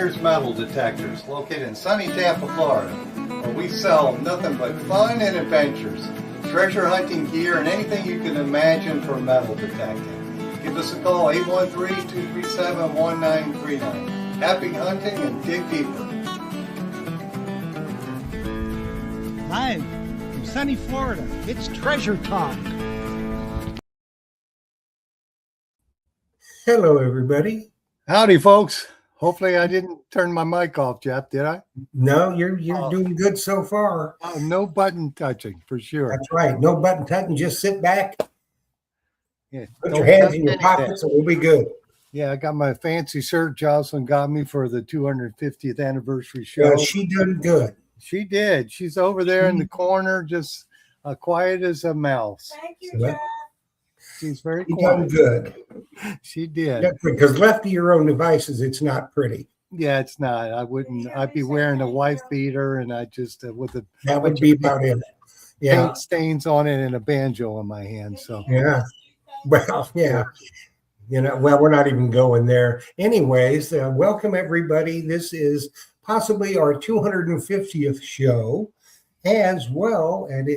Pioneers Metal Detectors, located in sunny Tampa, Florida, where we sell nothing but fun and adventures, treasure hunting gear, and anything you can imagine for metal detecting. Give us a call, 813-237-1939. Happy hunting and dig deeper. Live from sunny Florida, it's Treasure Talk. Hello, everybody. Howdy, folks. Hopefully I didn't turn my mic off, Jeff, did I? No, you're doing good so far. Oh, no button touching, for sure. That's right. No button touching. Just sit back, Yeah, put your hands in your pockets, and we'll be good. Yeah, I got my fancy shirt Jocelyn got me for the 250th anniversary show. She done good. She did. She's over there in the corner, just quiet as a mouse. Thank you, So Jeff. She's very She done quiet. good. She did. Yeah, because left to your own devices, it's not pretty. Yeah, it's not. I wouldn't. I'd be wearing a wife beater, and I just with the That would be about it. Yeah. paint stains on it and a banjo in my hand. So Yeah. Well, yeah. You know, well, we're not even going there. Anyways, welcome everybody. This is possibly our 250th show as well, and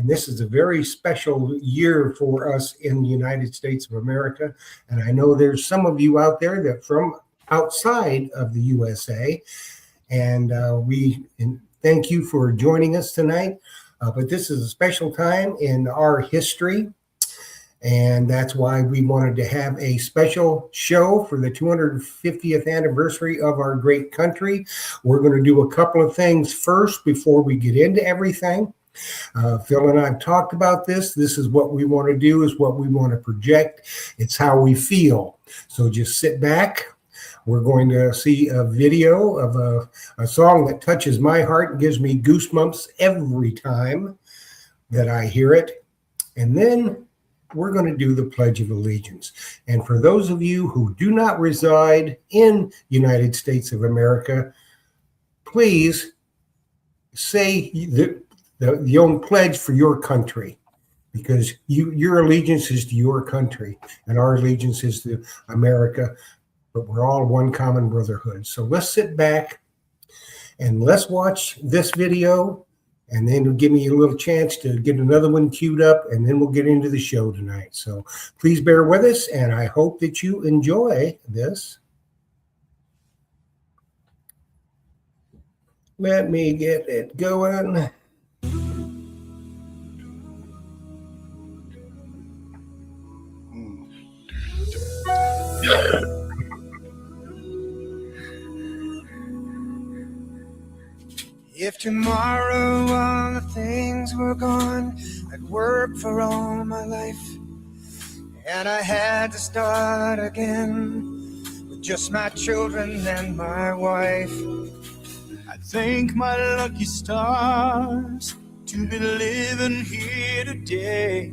this is a very special year for us in the United States of America. And I know there's some of you out there that from outside of the USA, and we thank you for joining us tonight. But this is a special time in our history. And that's why we wanted to have a special show for the 250th anniversary of our great country. We're going to do a couple of things first before we get into everything. Phil and I have talked about this. This is what we want to do, is what we want to project. It's how we feel. So just sit back. We're going to see a video of a song that touches my heart and gives me goosebumps every time that I hear it. And then we're going to do the Pledge of Allegiance. And for those of you who do not reside in United States of America, please say the own pledge for your country, because your allegiance is to your country and our allegiance is to America, but we're all one common brotherhood. So let's sit back and let's watch this video, and then it'll give me a little chance to get another one queued up, and then we'll get into the show tonight. So please bear with us, and I hope that you enjoy this. Let me get it going. If tomorrow all the things were gone, I'd work for all my life, and I had to start again with just my children and my wife. I thank my lucky stars to be living here today,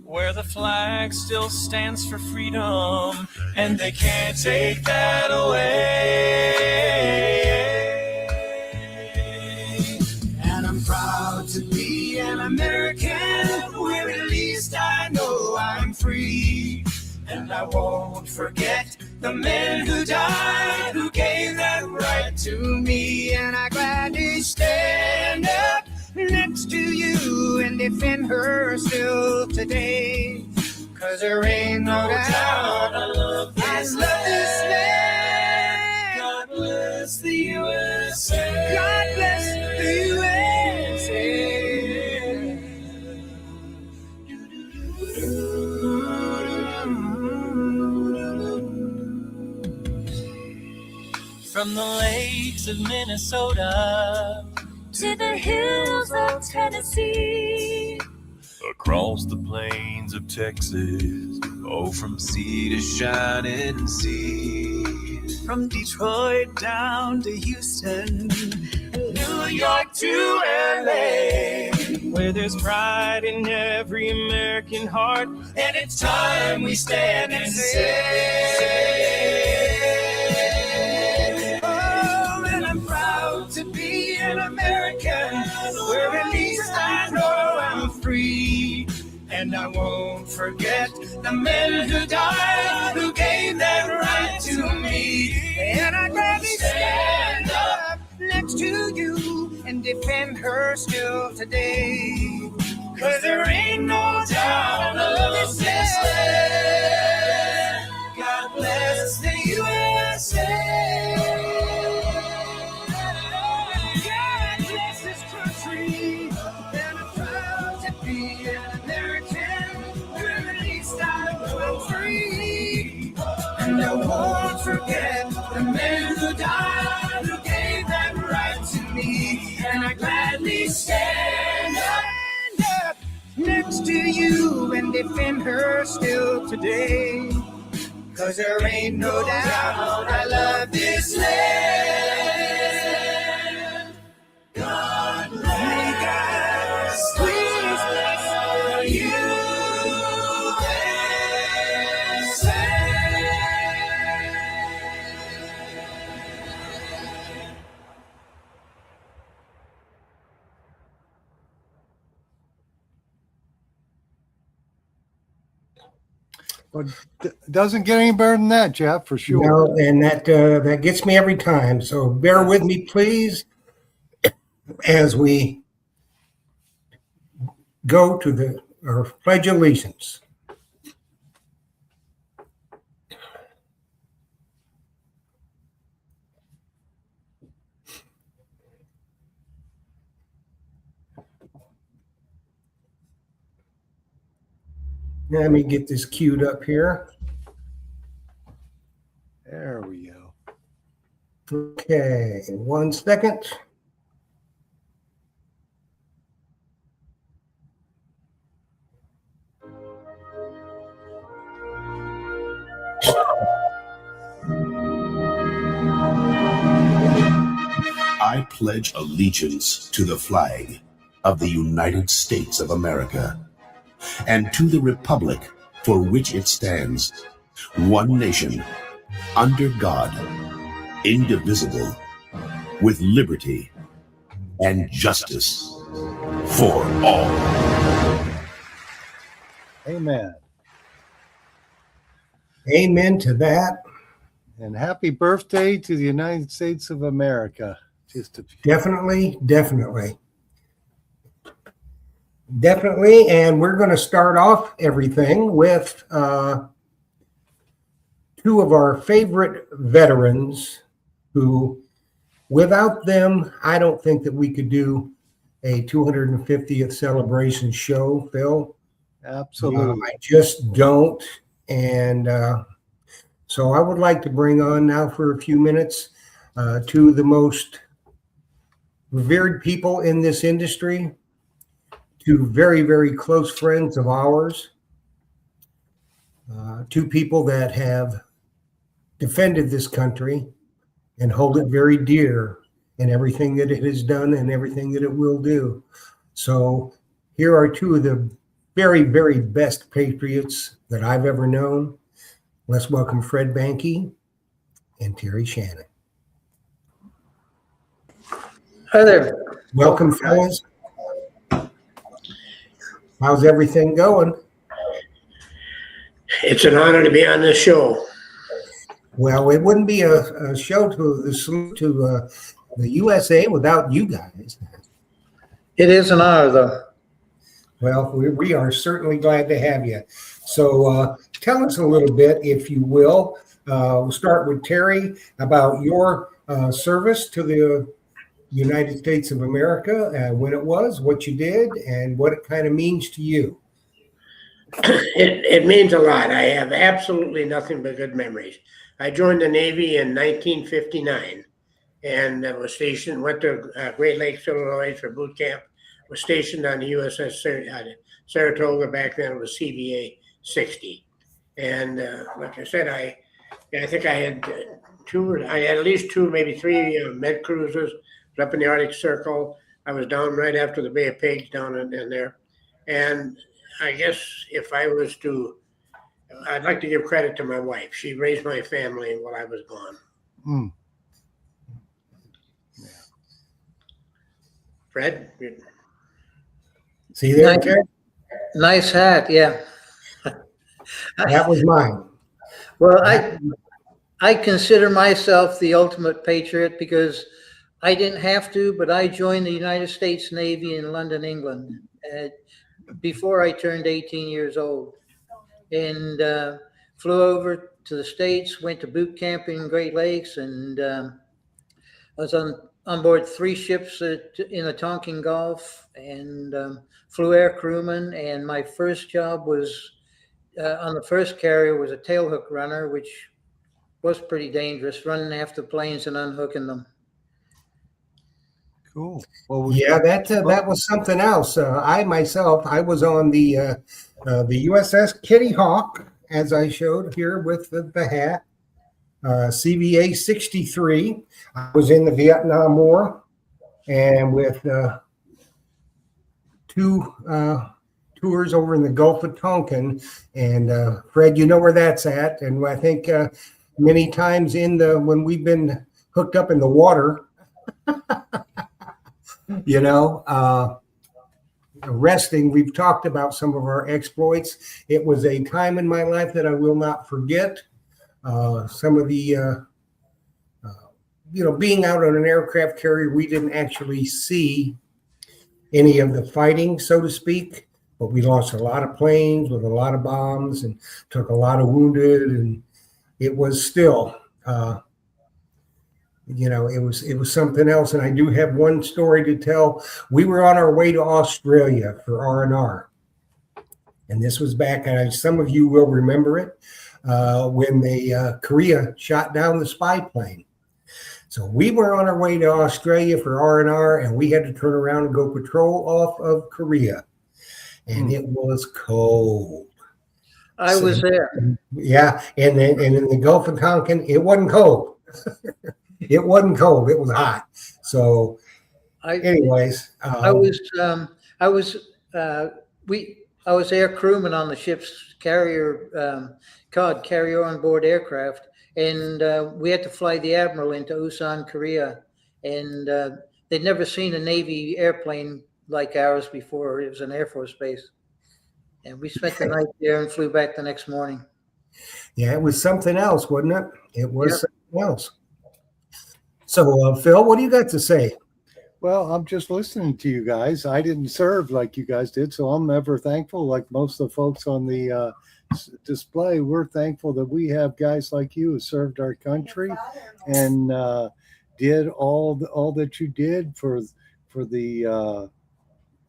where the flag still stands for freedom, and they can't take that away. And I'm proud to be an American, where at least I know I'm free. And I won't forget the men who died, who gave that right to me. And I gladly stand up next to you and defend her still today, 'cause there ain't no doubt I love this land. God bless the USA. God bless the USA. From the lakes of Minnesota To the hills of Tennessee, across the plains of Texas, oh, from sea to shining sea. from Detroit down to Houston, New York to LA, where there's pride in every American heart, and it's time we stand and say, oh, and I'm proud to be an American, where at least I know I'm free, and I won't forget the men who died, who gave that right to me. And I'd gladly stand up next to you and defend her still today. 'Cause there ain't no doubt of this land. God bless the USA. God bless this country. And I'm proud to be an American. We're the least I'm free. And I won't forget the men who died, who gave that right to me. And I gladly stand up next to you and defend her still today. 'Cause there ain't no doubt I love this land. God bless, please bless you. But doesn't get any better than that, Jeff, for sure. No, and that gets me every time. So bear with me, please, as we go to our Pledge of Allegiance. Let me get this queued up here. There we go. Okay, 1 second. I pledge allegiance to the flag of the United States of America and to the republic for which it stands, one nation, under God, indivisible, with liberty and justice for all. Amen. Amen to that. And happy birthday to the United States of America. Definitely. And we're going to start off everything with two of our favorite veterans who, without them, I don't think that we could do a 250th celebration show, Phil. Absolutely. I just don't. And so I would like to bring on now for a few minutes two of the most revered people in this industry, two very, very close friends of ours, two people that have defended this country and hold it very dear in everything that it has done and everything that it will do. So here are two of the very, very best patriots that I've ever known. Let's welcome Fred Banke and Terry Shannon. Hi there. Welcome, fellas. How's everything going? It's an honor to be on this show. Well, it wouldn't be a show to the USA without you guys. It is an honor, though. Well, we are certainly glad to have you. So tell us a little bit, if you will. We'll start with Terry about your service to the United States of America, when it was, what you did, and what it kind of means to you. It means a lot. I have absolutely nothing but good memories. I joined the Navy in 1959 and was stationed, went to Great Lakes, Illinois for boot camp, was stationed on the USS Saratoga. Back then it was CVA 60. And like I said, I think I had at least two, maybe three med cruises. Was up in the Arctic Circle. I was down right after the Bay of Pigs down in there. And I guess if I was to, I'd like to give credit to my wife. She raised my family while I was gone. Mm. Yeah. Fred? See there, Terry? Nice hat, yeah. That was mine. Well, I consider myself the ultimate patriot because I didn't have to, but I joined the United States Navy in London, England, before I turned 18 years old, and flew over to the States, went to boot camp in Great Lakes, and I was on board 3 ships in the Tonkin Gulf, and flew air crewman. And my first job was on the first carrier was a tailhook runner, which was pretty dangerous, running after planes and unhooking them. Cool. Well, Yeah, that was something else. I myself, I was on the USS Kitty Hawk, as I showed here with the hat, CVA 63. I was in the Vietnam War, and with 2 tours over in the Gulf of Tonkin. And Fred, you know where that's at, and I think many times when we've been hooked up in the water, resting, we've talked about some of our exploits. It was a time in my life that I will not forget. Some of the, being out on an aircraft carrier, we didn't actually see any of the fighting, so to speak, but we lost a lot of planes with a lot of bombs and took a lot of wounded, and it was still, it was something else. And I do have one story to tell. We were on our way to Australia for R&R. And this was back, and some of you will remember it, when Korea shot down the spy plane. So we were on our way to Australia for R&R, and we had to turn around and go patrol off of Korea. And it was cold. I was there. Yeah, and in the Gulf of Tonkin, it wasn't cold. It wasn't cold. It was hot. So, anyways, I was air crewman on the ship's carrier, called carrier on board aircraft, and we had to fly the Admiral into Ulsan, Korea, and they'd never seen a Navy airplane like ours before. It was an Air Force base, and we spent the night there and flew back the next morning. Yeah, it was something else, wasn't it? It was something else. So, Phil, what do you got to say? Well, I'm just listening to you guys. I didn't serve like you guys did, so I'm ever thankful. Like most of the folks on the display, we're thankful that we have guys like you who served our country and did all that you did for the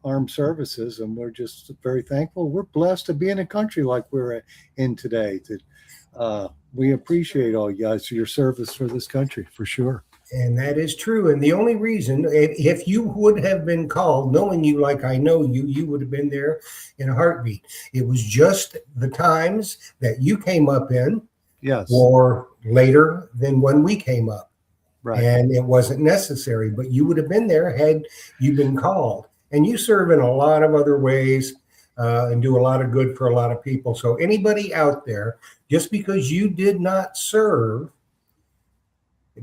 armed services, and we're just very thankful. We're blessed to be in a country like we're in today. That we appreciate all you guys for your service for this country, for sure. And that is true. And the only reason, if you would have been called, knowing you like I know you, you would have been there in a heartbeat. It was just the times that you came up in, or later than when we came up. Right. And it wasn't necessary, but you would have been there had you been called. And you serve in a lot of other ways and do a lot of good for a lot of people. So anybody out there, just because you did not serve,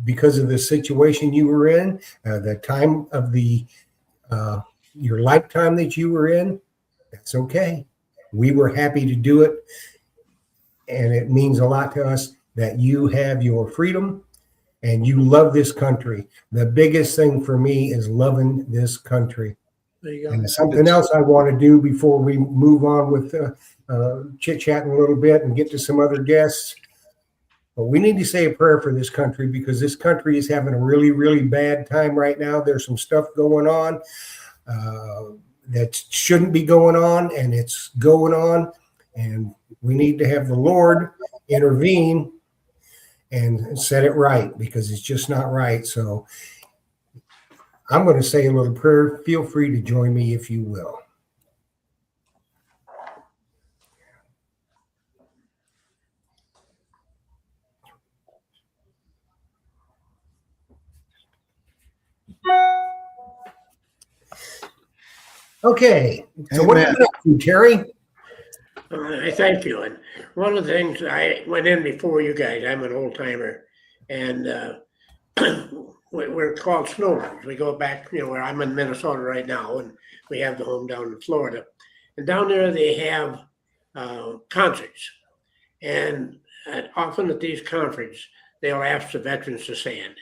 because of the situation you were in, the time of your lifetime that you were in, that's okay. We were happy to do it. And it means a lot to us that you have your freedom and you love this country. The biggest thing for me is loving this country. There you go. And something else I want to do before we move on with chit-chatting a little bit and get to some other guests. But we need to say a prayer for this country, because this country is having a really, really bad time right now. There's some stuff going on that shouldn't be going on, and it's going on. And we need to have the Lord intervene and set it right, because it's just not right. So I'm going to say a little prayer. Feel free to join me if you will. Okay, so what are you up to, Terry? I thank you. And one of the things, I went in before you guys. I'm an old timer, and we're called snowbirds. We go back, where I'm in Minnesota right now, and we have the home down in Florida. And down there they have concerts. And often at these conferences, they'll ask the veterans to stand.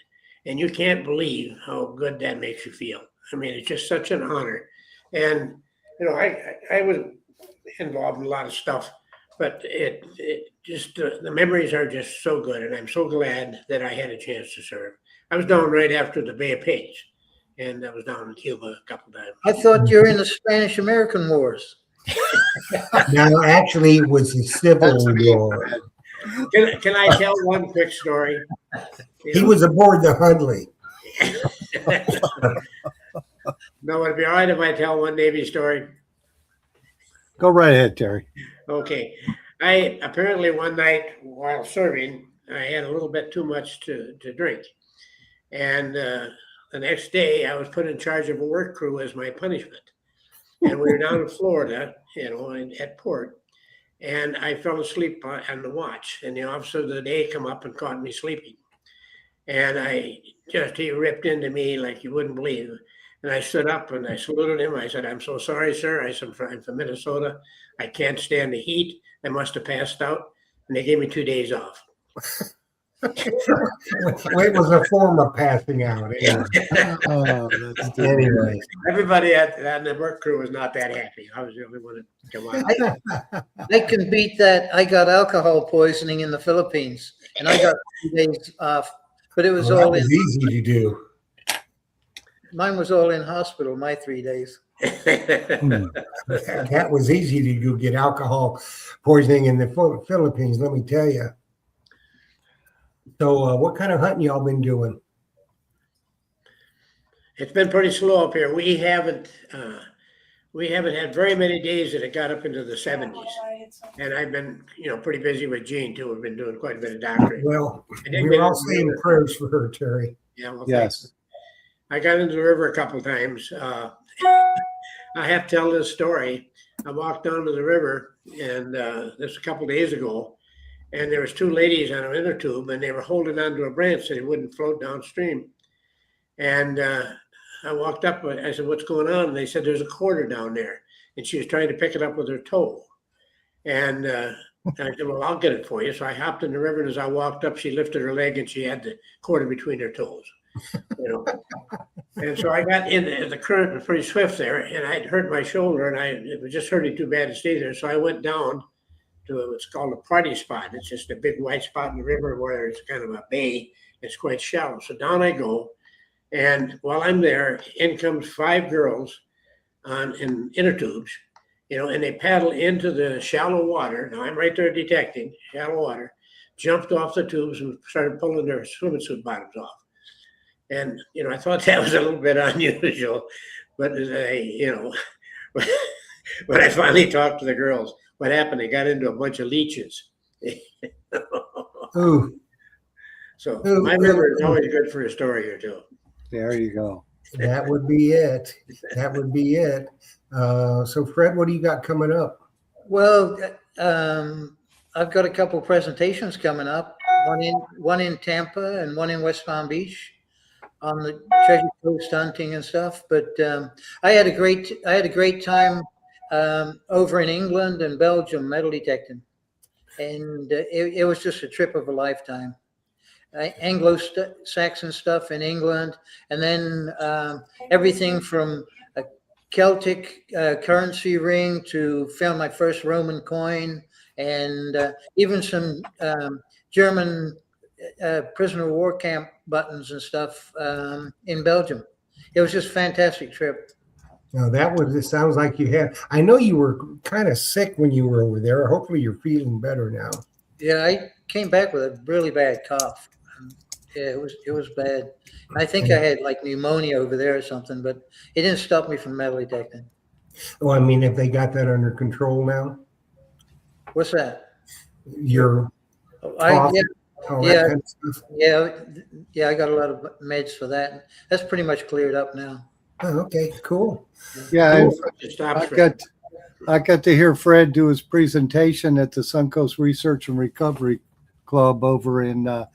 And you can't believe how good that makes you feel. I mean, it's just such an honor. And, I was involved in a lot of stuff, but it just, the memories are just so good. And I'm so glad that I had a chance to serve. I was down right after the Bay of Pigs, and I was down in Cuba a couple times. I thought you were in the Spanish-American Wars. No, actually, it was the Civil War. Can I tell one quick story? He was aboard the Hundley. No, it'd be all right if I tell one Navy story. Go right ahead, Terry. Okay. I apparently one night while serving, I had a little bit too much to drink. And the next day I was put in charge of a work crew as my punishment. And we were down in Florida, at port. And I fell asleep on the watch. And the officer of the day come up and caught me sleeping. And he ripped into me like you wouldn't believe. And I stood up and I saluted him. I said, "I'm so sorry, sir." I said, "I'm from Minnesota. I can't stand the heat. I must have passed out." And they gave me 2 days off. It was a form of passing out. Anyway. Everybody on the work crew was not that happy. I was the only one that come on. I can beat that. I got alcohol poisoning in the Philippines, and I got 3 days off. But it was all in. Easy to do. Mine was all in hospital. My 3 days. That was easy to do. Get alcohol poisoning in the Philippines. Let me tell you. So, what kind of hunting y'all been doing? It's been pretty slow up here. We haven't had very many days that it got up into the 70s. And I've been, pretty busy with Jean too. We've been doing quite a bit of doctoring. Well, we're all saying prayers for her, Terry. Yeah. Well, Yes. I got into the river a couple of times. I have to tell this story. I walked down to the river, and this was a couple of days ago, and there was two ladies on an inner tube, and they were holding onto a branch so they wouldn't float downstream. And I walked up, I said, "What's going on?" And they said, "There's a quarter down there." And she was trying to pick it up with her toe. And I said, "Well, I'll get it for you." So I hopped in the river, and as I walked up, she lifted her leg, and she had the quarter between her toes. And so I got in, the current was pretty swift there, and I'd hurt my shoulder, and it was just hurting too bad to stay there. So I went down to what's called a party spot. It's just a big white spot in the river where it's kind of a bay. It's quite shallow. So down I go, and while I'm there, in comes 5 girls in inner tubes, and they paddle into the shallow water. Now I'm right there detecting shallow water, jumped off the tubes and started pulling their swimming suit bottoms off. And, I thought that was a little bit unusual, but when I finally talked to the girls, what happened? They got into a bunch of leeches. Ooh. So my river is always good for a story or two. There you go. That would be it. That would be it. So Fred, what do you got coming up? Well, I've got a couple presentations coming up. One in Tampa and one in West Palm Beach on the Treasure Coast hunting and stuff. But I had a great time over in England and Belgium metal detecting, and it was just a trip of a lifetime. Anglo-Saxon stuff in England, and then everything from a Celtic currency ring to found my first Roman coin, and even some German prisoner of war camp buttons and stuff in Belgium. It was just a fantastic trip. Now it sounds like you had. I know you were kind of sick when you were over there. Hopefully you're feeling better now. Yeah, I came back with a really bad cough. Yeah, it was bad. I think I had like pneumonia over there or something, but it didn't stop me from metal detecting. Well, I mean, if they got that under control now. What's that? Your I got a lot of meds for that. That's pretty much cleared up now. Oh, okay, cool. Yeah, Cool. I got to hear Fred do his presentation at the Suncoast Research and Recovery Club over in, I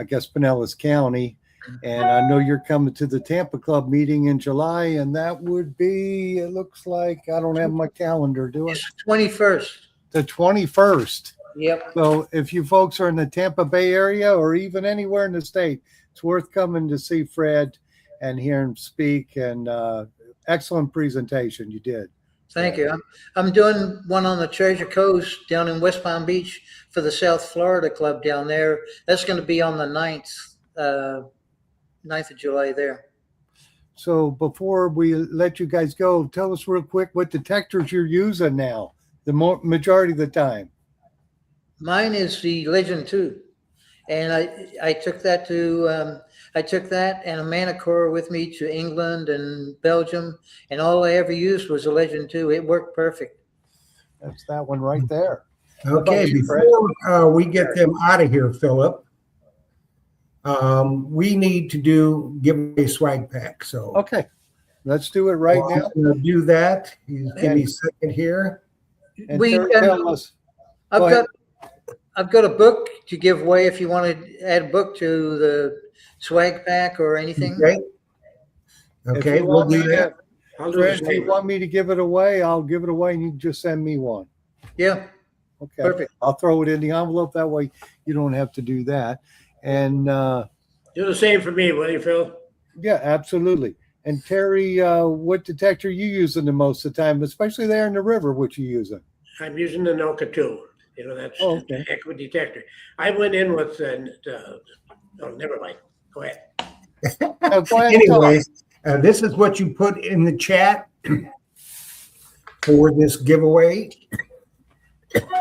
guess, Pinellas County. And I know you're coming to the Tampa Club meeting in July, and that would be, it looks like, I don't have my calendar, do I? It's the 21st. The 21st. Yep. So if you folks are in the Tampa Bay area or even anywhere in the state, it's worth coming to see Fred and hear him speak. And excellent presentation you did. Thank you. I'm doing one on the Treasure Coast down in West Palm Beach for the South Florida Club down there. That's going to be on the 9th of July there. So before we let you guys go, tell us real quick what detectors you're using now, the majority of the time. Mine is the Legend 2. And I took that to, I took that and a Manicore with me to England and Belgium. And all I ever used was a Legend 2. It worked perfect. That's that one right there. Okay, before we get them out of here, Philip, we need to give a swag pack. So okay, let's do it right now. I'm gonna do that. Give me a second here. And tell us. I've got a book to give away if you want to add a book to the swag pack or anything. Okay, we'll do that. Fred, if you want me to give it away, I'll give it away and you can just send me one. Yeah. Okay. Perfect. I'll throw it in the envelope. That way you don't have to do that. And do the same for me, will you, Phil? Yeah, absolutely. And Terry, what detector you using the most of the time, especially there in the river? What you using? I'm using the NOKTA 2. You know, that's a heck of a detector. I went in with oh, never mind. Go ahead. Anyways, this is what you put in the chat for this giveaway.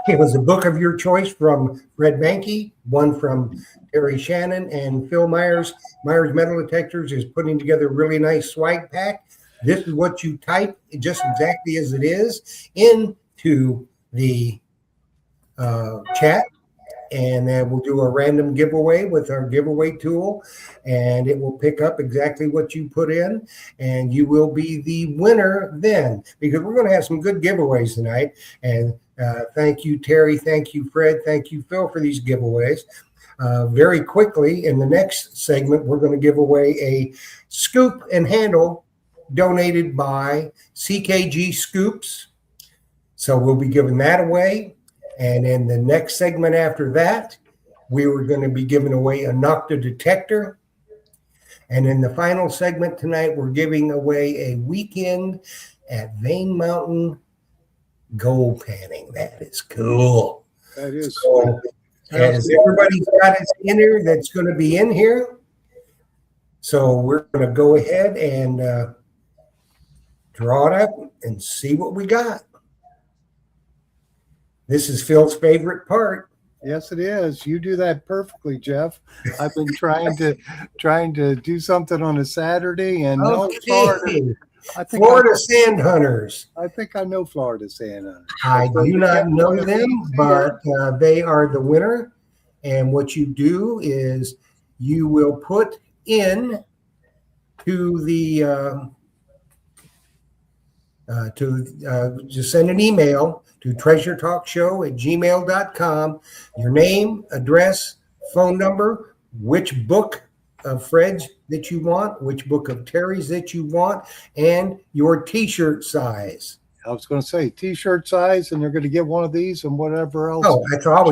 It was a book of your choice from Fred BANKE, one from Terry Shannon, and Phil Myers. Myers Metal Detectors is putting together a really nice swag pack. This is what you type, just exactly as it is, into the chat, and then we'll do a random giveaway with our giveaway tool, and it will pick up exactly what you put in, and you will be the winner then, because we're going to have some good giveaways tonight. And thank you, Terry. Thank you, Fred. Thank you, Phil, for these giveaways. Very quickly, in the next segment, we're going to give away a scoop and handle donated by CKG Scoops. So we'll be giving that away. And in the next segment after that, we were going to be giving away a NOKTA detector. And in the final segment tonight, we're giving away a weekend at VIEN Mountain gold panning. That is cool. That is cool. As everybody's got his inner that's going to be in here. So we're going to go ahead and draw it up and see what we got. This is Phil's favorite part. Yes, it is. You do that perfectly, Jeff. I've been trying to do something on a Saturday, and okay. Florida Sand Hunters. I think I know Florida Sand Hunters. I do not know them, but they are the winner. And what you do is you will put in to the just send an email to treasuretalkshow@gmail.com, your name, address, phone number, which book of Fred's that you want, which book of Terry's that you want, and your t-shirt size. I was going to say t-shirt size, and they're going to get one of these and whatever else. Oh,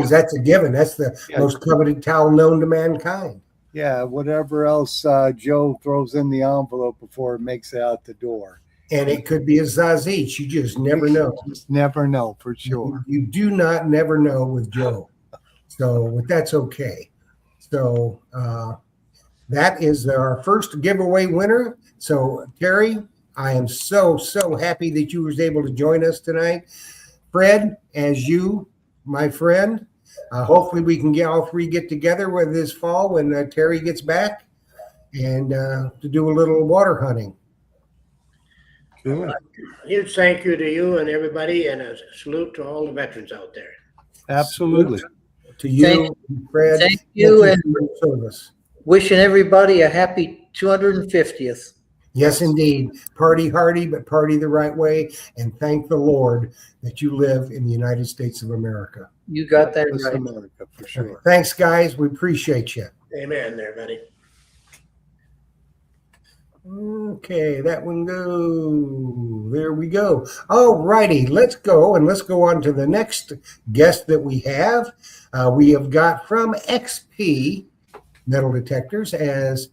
that's a given. That's the most coveted towel known to mankind. Yeah, whatever else Joe throws in the envelope before it makes it out the door. And it could be a Zazich. You just never know. Just never know for sure. You do not never know with Joe. So that's okay. So that is our first giveaway winner. So Terry, I am so happy that you was able to join us tonight. Fred, as you, my friend, hopefully we can get all three get together with this fall when Terry gets back and to do a little water hunting. A huge thank you to you and everybody, and a salute to all the veterans out there. Absolutely. To you, Fred. Thank you, and service. Wishing everybody a happy 250th. Yes, indeed. Party hardy, but party the right way. And thank the Lord that you live in the United States of America. You got that right. America for sure. Thanks, guys. We appreciate you. Amen there, buddy. Okay, that one go. There we go. All righty, let's go on to the next guest that we have. We have got from XP Metal Detectors, as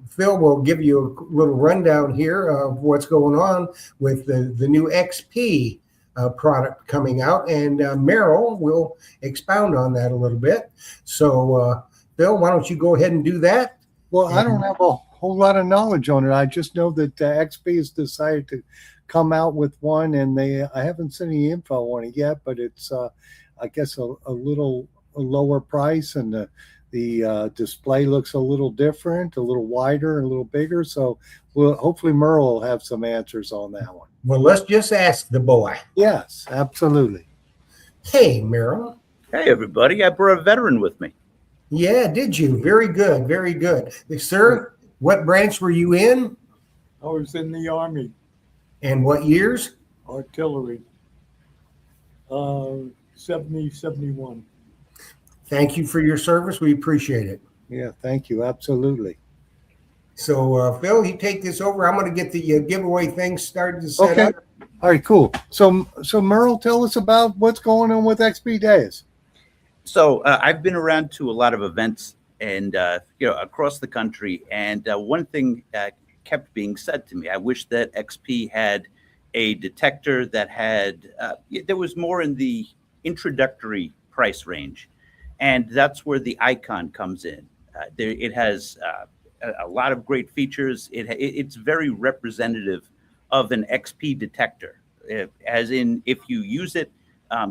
Phil will give you a little rundown here of what's going on with the new XP product coming out, and Merrill will expound on that a little bit. So, Phil, why don't you go ahead and do that? Well, I don't have a whole lot of knowledge on it. I just know that XP has decided to come out with one, and I haven't seen any info on it yet, but it's I guess a little lower price, and the display looks a little different, a little wider, and a little bigger. So hopefully Merle will have some answers on that one. Well, let's just ask the boy. Yes, absolutely. Hey, Merrill. Hey, everybody. I brought a veteran with me. Yeah, did you? Very good, very good. Sir, what branch were you in? I was in the Army. And what years? Artillery. 70, 71. Thank you for your service. We appreciate it. Yeah, thank you. Absolutely. So, Phil, you take this over. I'm going to get the giveaway thing started to set up. All right, cool. So Merle, tell us about what's going on with XP Days. So I've been around to a lot of events and, across the country. And one thing kept being said to me, I wish that XP had a detector that had, there was more in the introductory price range. And that's where the Icon comes in. It has a lot of great features. It's very representative of an XP detector, as in if you use it,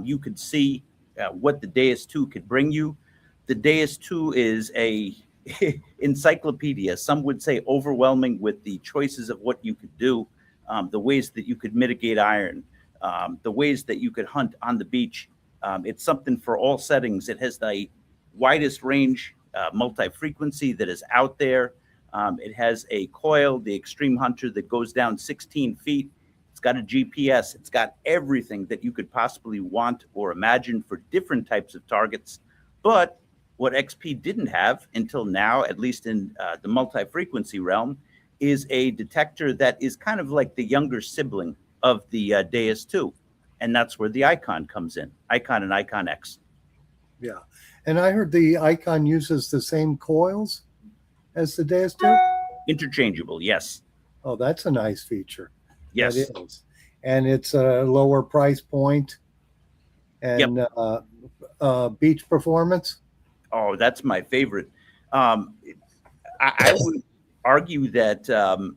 you could see what the Deus 2 could bring you. The Deus 2 is a encyclopedia. Some would say overwhelming with the choices of what you could do, the ways that you could mitigate iron, the ways that you could hunt on the beach. It's something for all settings. It has the widest range multi-frequency that is out there. It has a coil, the Extreme Hunter, that goes down 16 feet. It's got a GPS. It's got everything that you could possibly want or imagine for different types of targets. But what XP didn't have until now, at least in the multi-frequency realm, is a detector that is kind of like the younger sibling of the Deus 2. And that's where the Icon comes in, Icon and Icon X. Yeah. And I heard the Icon uses the same coils as the Deus 2? Interchangeable, yes. Oh, that's a nice feature. Yes. That is. And it's a lower price point. And Yep. Beach performance? Oh, that's my favorite. I would argue that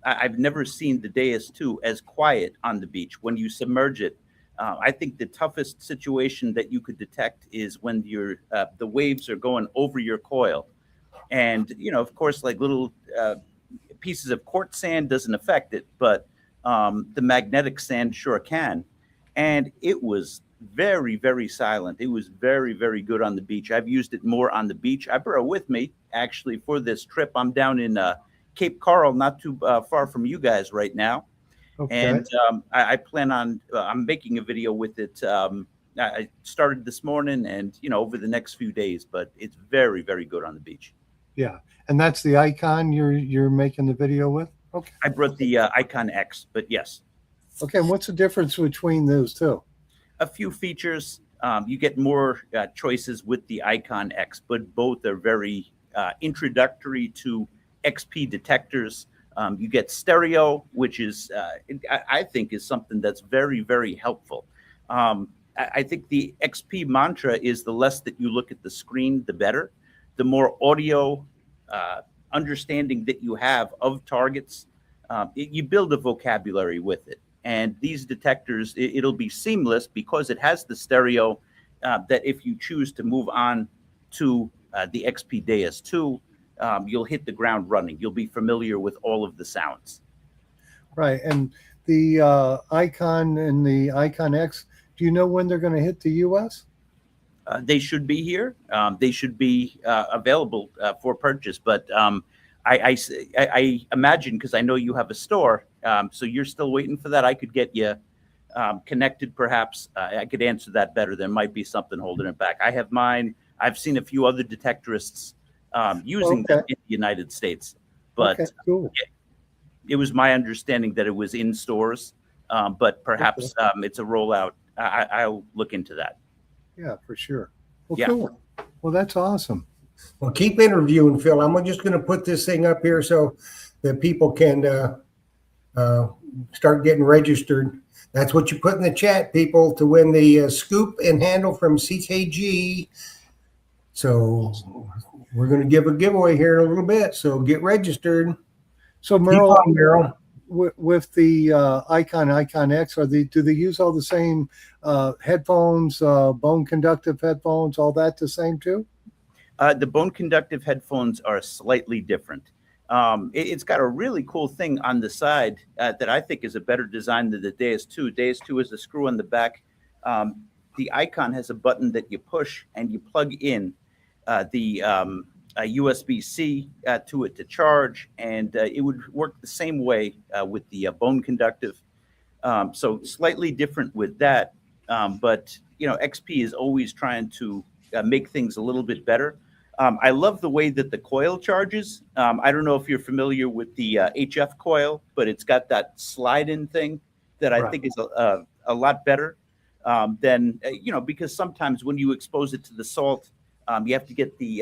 I've never seen the Deus 2 as quiet on the beach when you submerge it. I think the toughest situation that you could detect is when the waves are going over your coil. And, of course, like little pieces of quartz sand doesn't affect it, but the magnetic sand sure can. And it was very, very silent. It was very, very good on the beach. I've used it more on the beach. I brought it with me, actually, for this trip. I'm down in Cape Coral, not too far from you guys right now. Okay. And I plan on, I'm making a video with it. I started this morning and, over the next few days, but it's very, very good on the beach. Yeah. And that's the Icon you're making the video with? Okay. I brought the Icon X, but yes. Okay. And what's the difference between those two? A few features. You get more choices with the Icon X, but both are very introductory to XP detectors. You get stereo, which is, I think, is something that's very, very helpful. I think the XP mantra is the less that you look at the screen, the better. The more audio understanding that you have of targets, you build a vocabulary with it. And these detectors, it'll be seamless because it has the stereo that if you choose to move on to the XP Deus 2, you'll hit the ground running. You'll be familiar with all of the sounds. Right. And the Icon and the Icon X, do you know when they're going to hit the U.S.? They should be here. They should be available for purchase. But I imagine, because I know you have a store, so you're still waiting for that. I could get you connected, perhaps. I could answer that better. There might be something holding it back. I have mine. I've seen a few other detectorists using them in the United States. But cool. It was my understanding that it was in stores, but perhaps it's a rollout. I'll look into that. Yeah, for sure. Well, Yeah. cool. Well, that's awesome. Well, keep interviewing, Phil. I'm just going to put this thing up here so that people can start getting registered. That's what you put in the chat, people, to win the scoop and handle from CKG. So we're going to give a giveaway here in a little bit. So get registered. So Merle, with the Icon X, do they use all the same headphones, bone conductive headphones, all that the same too? The bone conductive headphones are slightly different. It's got a really cool thing on the side that I think is a better design than the Deus 2. Deus 2 is a screw on the back. The Icon has a button that you push and you plug in the USB-C to it to charge, and it would work the same way with the bone conductive. So slightly different with that, but XP is always trying to make things a little bit better. I love the way that the coil charges. I don't know if you're familiar with the HF coil, but it's got that slide-in thing that I think is a lot better than, because sometimes when you expose it to the salt, you have to get the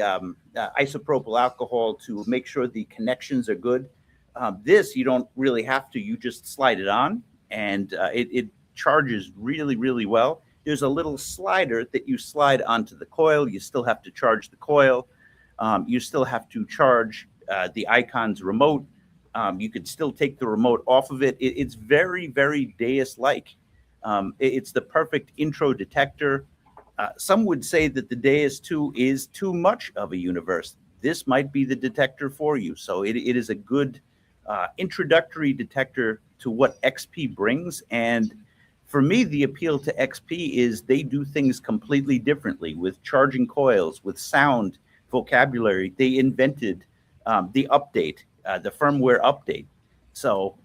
isopropyl alcohol to make sure the connections are good. This, you don't really have to. You just slide it on, and it charges really, really well. There's a little slider that you slide onto the coil. You still have to charge the coil. You still have to charge the Icon's remote. You could still take the remote off of it. It's very, very Deus-like. It's the perfect intro detector. Some would say that the Deus 2 is too much of a universe. This might be the detector for you. So it is a good introductory detector to what XP brings. And for me, the appeal to XP is they do things completely differently with charging coils, with sound, vocabulary. They invented the update, the firmware update. So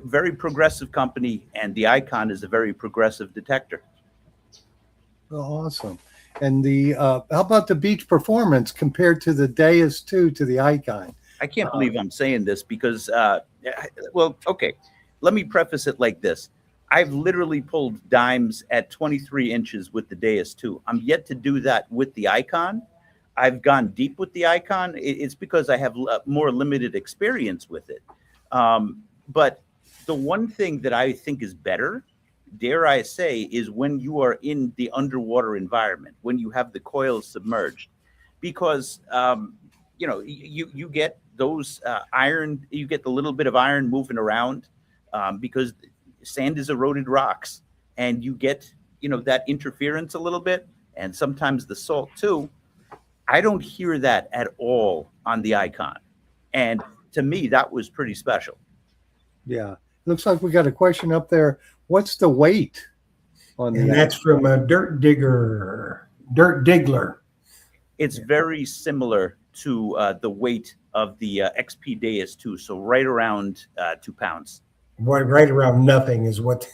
very progressive company, and the Icon is a very progressive detector. Oh, awesome. And how about the beach performance compared to the Deus 2 to the Icon? I can't believe I'm saying this because, well, okay, let me preface it like this. I've literally pulled dimes at 23 inches with the Deus 2. I'm yet to do that with the Icon. I've gone deep with the Icon. It's because I have more limited experience with it. But the one thing that I think is better, dare I say, is when you are in the underwater environment, when you have the coils submerged, because you get those iron, you get the little bit of iron moving around because sand is eroded rocks, and you get that interference a little bit, and sometimes the salt too. I don't hear that at all on the Icon, and to me that was pretty special. Yeah, looks like we got a question up there. What's the weight on the? And that's from a Dirt Diggler. It's very similar to the weight of the XP Deus 2, so right around 2 pounds. Right around nothing is what.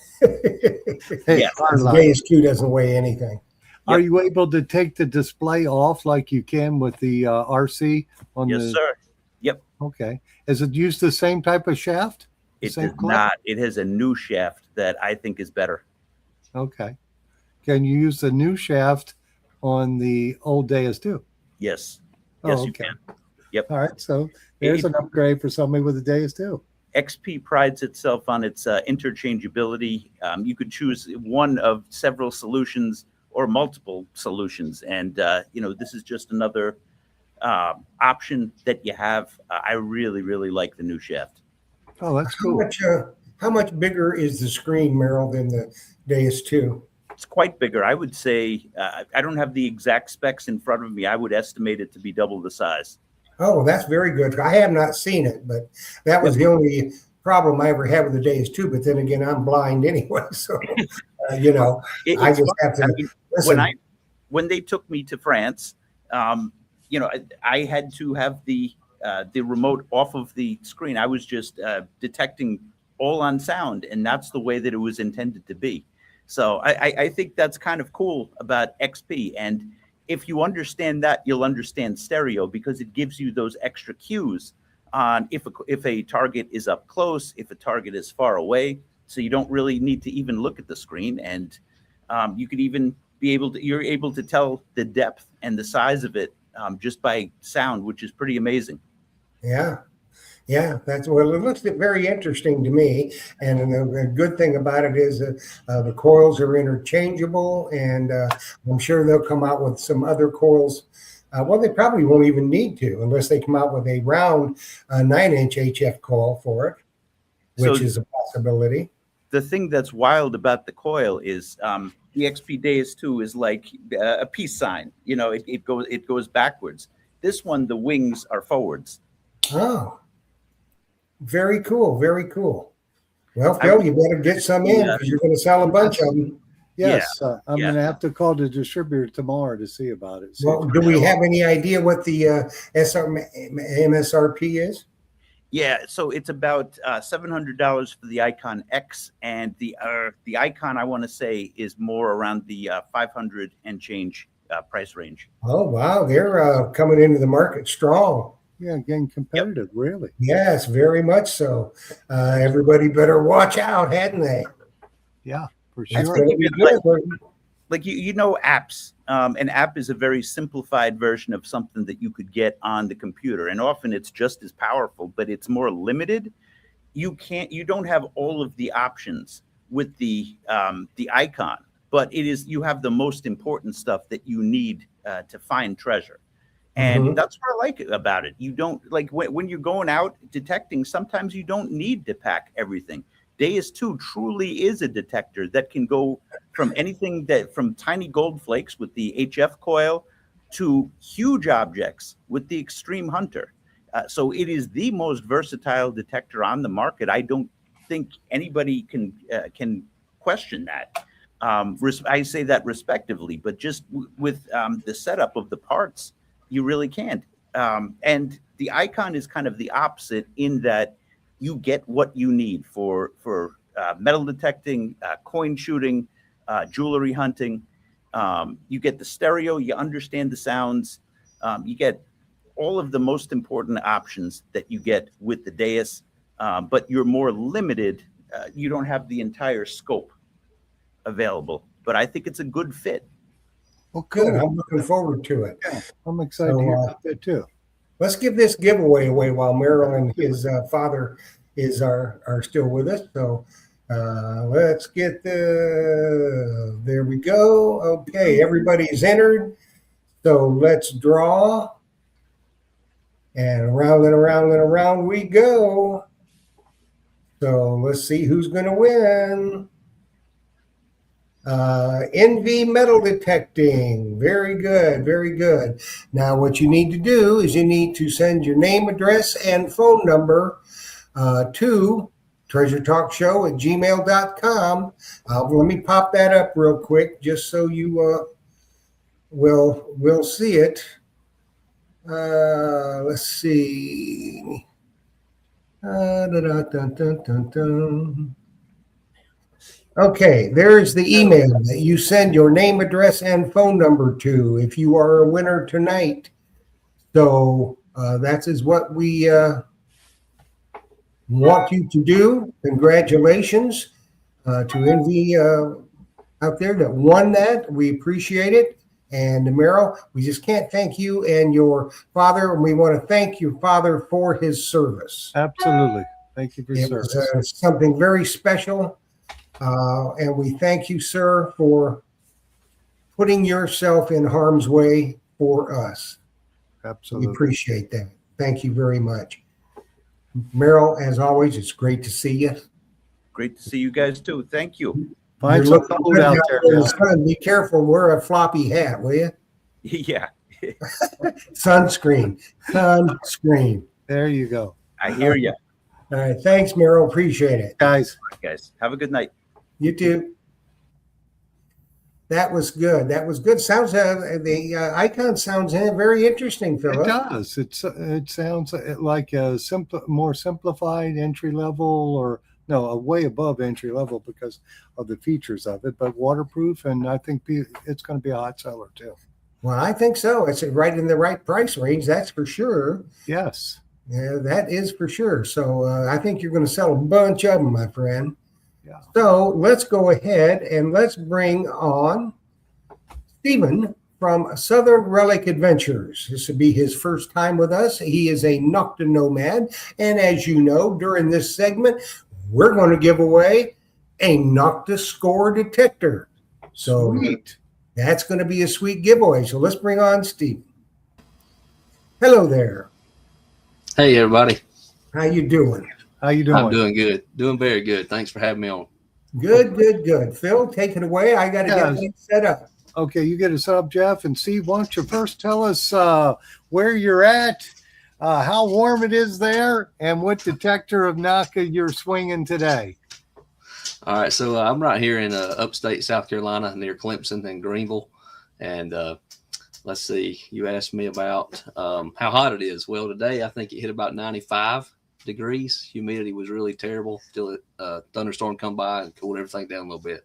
Yes. Deus 2 doesn't weigh anything. Are you able to take the display off like you can with the RC on Yes, sir. Yep. Okay. Does it use the same type of shaft? It does not. It has a new shaft that I think is better. Okay. Can you use the new shaft on the old Deus 2? Yes. Yes, okay. you can. Yep. All right. So there's an upgrade for somebody with a Deus 2. XP prides itself on its interchangeability. You could choose one of several solutions or multiple solutions. And, this is just another option that you have. I really, really like the new shaft. Oh, that's cool. How much bigger is the screen, Merrill, than the Deus 2? It's quite bigger. I would say, I don't have the exact specs in front of me. I would estimate it to be double the size. Oh, that's very good. I have not seen it, but that was the only problem I ever had with the Deus 2. But then again, I'm blind anyway. So, I just have to listen. When they took me to France, I had to have the remote off of the screen. I was just detecting all on sound, and that's the way that it was intended to be. So I think that's kind of cool about XP. And if you understand that, you'll understand stereo, because it gives you those extra cues on if a target is up close, if a target is far away. So you don't really need to even look at the screen, and you could even you're able to tell the depth and the size of it just by sound, which is pretty amazing. Yeah. Yeah, it looks very interesting to me. And the good thing about it is the coils are interchangeable, and I'm sure they'll come out with some other coils. Well, they probably won't even need to unless they come out with a round 9-inch HF coil for it, which is a possibility. The thing that's wild about the coil is the XP Deus 2 is like a peace sign. You know, it goes backwards. This one, the wings are forwards. Oh. Very cool. Very cool. Well, Phil, you better get some in because you're going to sell a bunch of them. Yes, I'm going to have to call the distributor tomorrow to see about it. Well, do we have any idea what the MSRP is? Yeah, so it's about $700 for the Icon X, and the Icon, I want to say, is more around the 500 and change price range. Oh, wow. They're coming into the market strong. Yeah, getting competitive, really. Yes, very much so. Everybody better watch out, hadn't they? Yeah, for That's sure. going to be good. Like you know, apps. An app is a very simplified version of something that you could get on the computer, and often it's just as powerful, but it's more limited. You don't have all of the options with the Icon, but you have the most important stuff that you need to find treasure. And that's what I like about it. You don't like when you're going out detecting, sometimes you don't need to pack everything. Deus 2 truly is a detector that can go from anything from tiny gold flakes with the HF coil to huge objects with the Extreme Hunter. So it is the most versatile detector on the market. I don't think anybody can question that. I say that respectively, but just with the setup of the parts, you really can't. And the Icon is kind of the opposite in that you get what you need for metal detecting, coin shooting, jewelry hunting. You get the stereo, you understand the sounds, you get all of the most important options that you get with the Deus, but you're more limited. You don't have the entire scope available, but I think it's a good fit. Well, good. I'm looking forward to it. Yeah, I'm excited to hear about that too. Let's give this giveaway away while Merrill and his father are still with us. So let's get there we go. Okay, everybody's entered. So let's draw. And around and around and around we go. So let's see who's going to win. NV metal detecting. Very good. Very good. Now what you need to do is you need to send your name, address, and phone number to treasuretalkshow@gmail.com. Let me pop that up real quick just so you will see it. Let's see. Okay, there's the email that you send your name, address, and phone number to if you are a winner tonight. So that is what we want you to do. Congratulations to Envy out there that won that. We appreciate it. And Merrill, we just can't thank you and your father. And we want to thank your father for his service. Absolutely. Thank you for your service. It was something very special. And we thank you, sir, for putting yourself in harm's way for us. Absolutely. We appreciate that. Thank you very much. Merrill, as always, it's great to see you. Great to see you guys too. Thank you. Find some food out there. Be careful. Wear a floppy hat, will you? Yeah. Sunscreen. There you go. I hear you. All right. Thanks, Merrill. Appreciate it. Guys, have a good night. You too. That was good. That was good. Sounds the Icon sounds very interesting, Philip. It does. It sounds like a more simplified entry level, or no, a way above entry level because of the features of it, but waterproof, and I think it's going to be a hot seller too. Well, I think so. It's right in the right price range, that's for sure. Yes. Yeah, that is for sure. So I think you're going to sell a bunch of them, my friend. Yeah. So let's go ahead and let's bring on Stephen from Southern Relic Adventures. This will be his first time with us. He is a NOKTA nomad. And as you know, during this segment, we're going to give away a NOKTA score detector. So Sweet. That's going to be a sweet giveaway. So let's bring on Stephen. Hello there. Hey, everybody. How you doing? How you doing? I'm doing good. Doing very good. Thanks for having me on. Good, good, good. Phil, take it away. I got to get things set up. Okay, you get us up, Jeff. And Steve, why don't you first tell us where you're at, how warm it is there, and what detector of NOKTA you're swinging today. All right, so I'm right here in upstate South Carolina near Clemson and Greenville. And let's see, you asked me about how hot it is. Well, today I think it hit about 95 degrees. Humidity was really terrible till a thunderstorm come by and cooled everything down a little bit.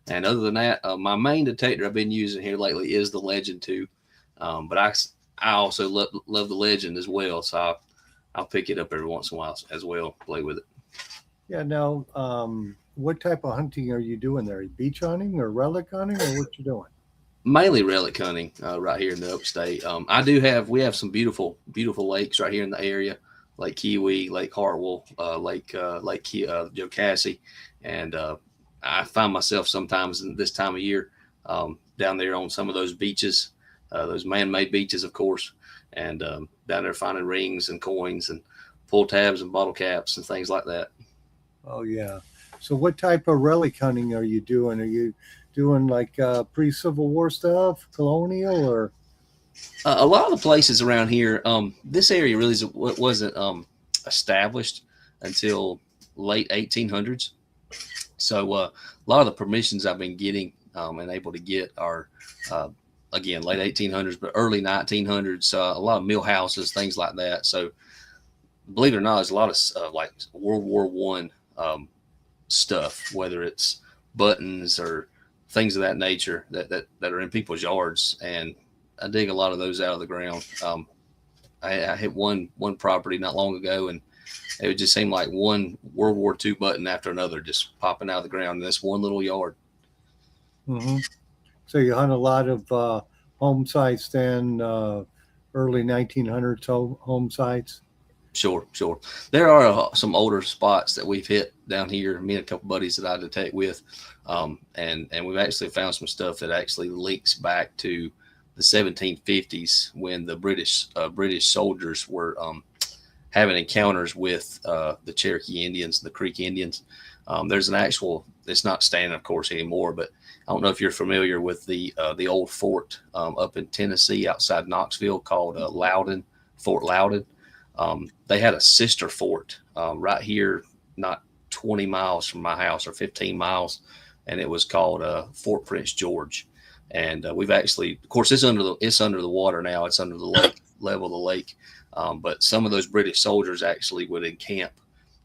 And other than that, my main detector I've been using here lately is the Legend 2. But I also love the Legend as well. So I'll pick it up every once in a while as well, play with it. Yeah. Now, what type of hunting are you doing there? Beach hunting or relic hunting, or what you doing? Mainly relic hunting right here in the upstate. We have some beautiful lakes right here in the area, Lake Kiwi, Lake Hartwell, Lake Jocassee, and I find myself sometimes in this time of year down there on some of those beaches, those man-made beaches, of course, and down there finding rings and coins and pull tabs and bottle caps and things like that. Oh, yeah. So what type of relic hunting are you doing? Are you doing like pre-Civil War stuff, colonial, or? A lot of the places around here, this area really wasn't established until late 1800s. So a lot of the permissions I've been getting and able to get are, again, late 1800s, but early 1900s, a lot of mill houses, things like that. So believe it or not, there's a lot of like World War I stuff, whether it's buttons or things of that nature that are in people's yards. And I dig a lot of those out of the ground. I hit one property not long ago, and it would just seem like one World War II button after another just popping out of the ground in this one little yard. Mm-hmm. So you hunt a lot of home sites then, early 1900s home sites? Sure. There are some older spots that we've hit down here, me and a couple buddies that I detect with, and we've actually found some stuff that actually links back to the 1750s when the British soldiers were having encounters with the Cherokee Indians, the Creek Indians. There's an actual, it's not standing, of course, anymore, but I don't know if you're familiar with the old fort up in Tennessee outside Knoxville called Fort Loudon. They had a sister fort right here, not 20 miles from my house or 15 miles, and it was called Fort Prince George. And we've actually, of course, it's under the water now. It's under the lake level of the lake. But some of those British soldiers actually would encamp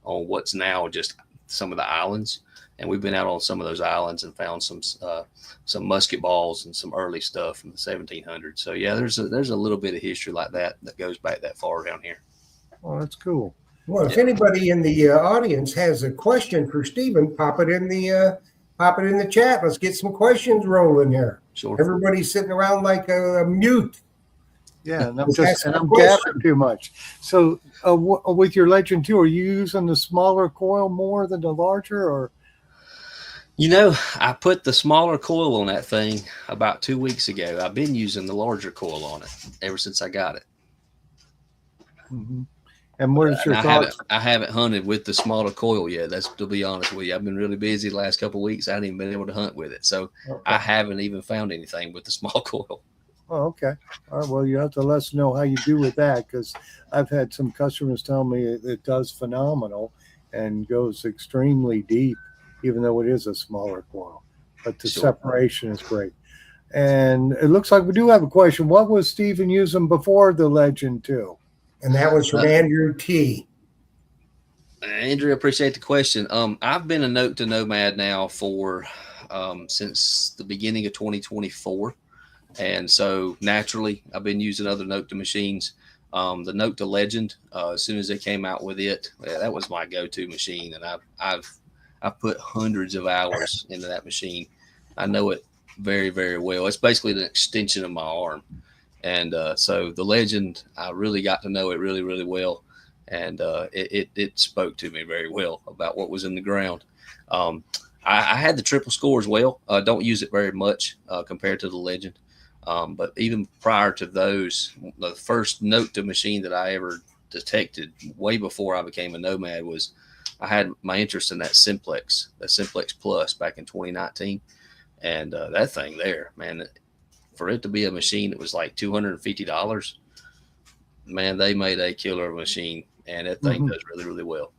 on what's now just some of the islands. And we've been out on some of those islands and found some musket balls and some early stuff from the 1700s. So yeah, there's a little bit of history like that goes back that far around here. Oh, that's cool. Well, if anybody in the audience has a question for Stephen, pop it in the chat. Let's get some questions rolling here. Sure. Everybody's sitting around like a mute. Yeah, and I'm gapping too much. So with your Legend 2, are you using the smaller coil more than the larger, or? You know, I put the smaller coil on that thing about 2 weeks ago. I've been using the larger coil on it ever since I got it. Mm-hmm. And what is your thoughts? I haven't hunted with the smaller coil yet. That's to be honest with you. I've been really busy the last couple of weeks. I haven't even been able to hunt with it. So okay. I haven't even found anything with the small coil. Oh, okay. All right. Well, you have to let us know how you do with that, because I've had some customers tell me it does phenomenal and goes extremely deep, even though it is a smaller coil. But the separation is great. And it looks like we do have a question. What was Stephen using before the Legend 2? And that was from Andrew T. Andrew, appreciate the question. I've been a NOKTA nomad now for since the beginning of 2024. And so naturally, I've been using other NOKTA machines. The NOKTA Legend, as soon as they came out with it, that was my go-to machine, and I've put hundreds of hours into that machine. I know it very, very well. It's basically an extension of my arm. And so the Legend, I really got to know it really, really well. And it spoke to me very well about what was in the ground. I had the triple score as well. Don't use it very much compared to the Legend. But even prior to those, the first NOKTA machine that I ever detected way before I became a nomad was I had my interest in that Simplex Plus back in 2019. And that thing there, man, for it to be a machine that was like $250, man, they made a killer machine, and that thing does really, really well.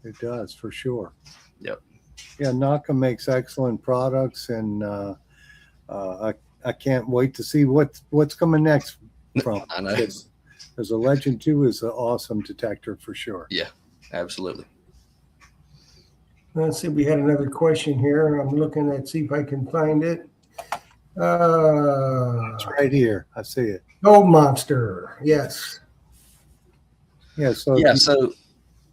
It does, for sure. Yep. Yeah, NOKTA makes excellent products, and I can't wait to see what's coming next from. I know. Because a Legend 2 is an awesome detector for sure. Yeah, absolutely. Let's see, we had another question here. I'm looking at see if I can find it. It's right here. I see it. Gold Monster. Yes. Yeah. So So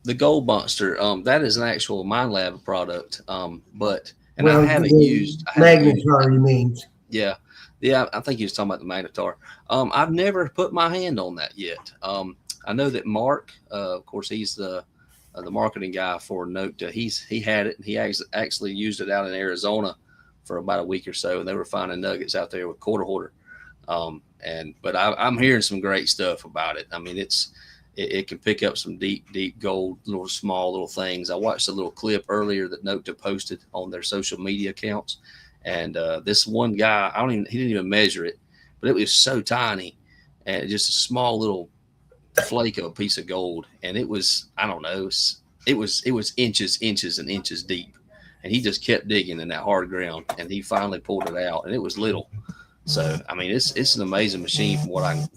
the Gold Monster, that is an actual Mind Lab product. But I haven't used Magnetar, you mean? Yeah. Yeah, I think he was talking about the Magnetar. I've never put my hand on that yet. I know that Mark, of course, he's the marketing guy for NOKTA. He had it, and he actually used it out in Arizona for about a week or so, and they were finding nuggets out there with quarter horder. But I'm hearing some great stuff about it. I mean, it can pick up some deep gold, small little things. I watched a little clip earlier that NOKTA posted on their social media accounts, and this one guy, he didn't even measure it, but it was so tiny, and just a small little flake of a piece of gold, and it was, I don't know, it was inches and inches deep, and he just kept digging in that hard ground, and he finally pulled it out, and it was little. So I mean, it's an amazing machine from what I'm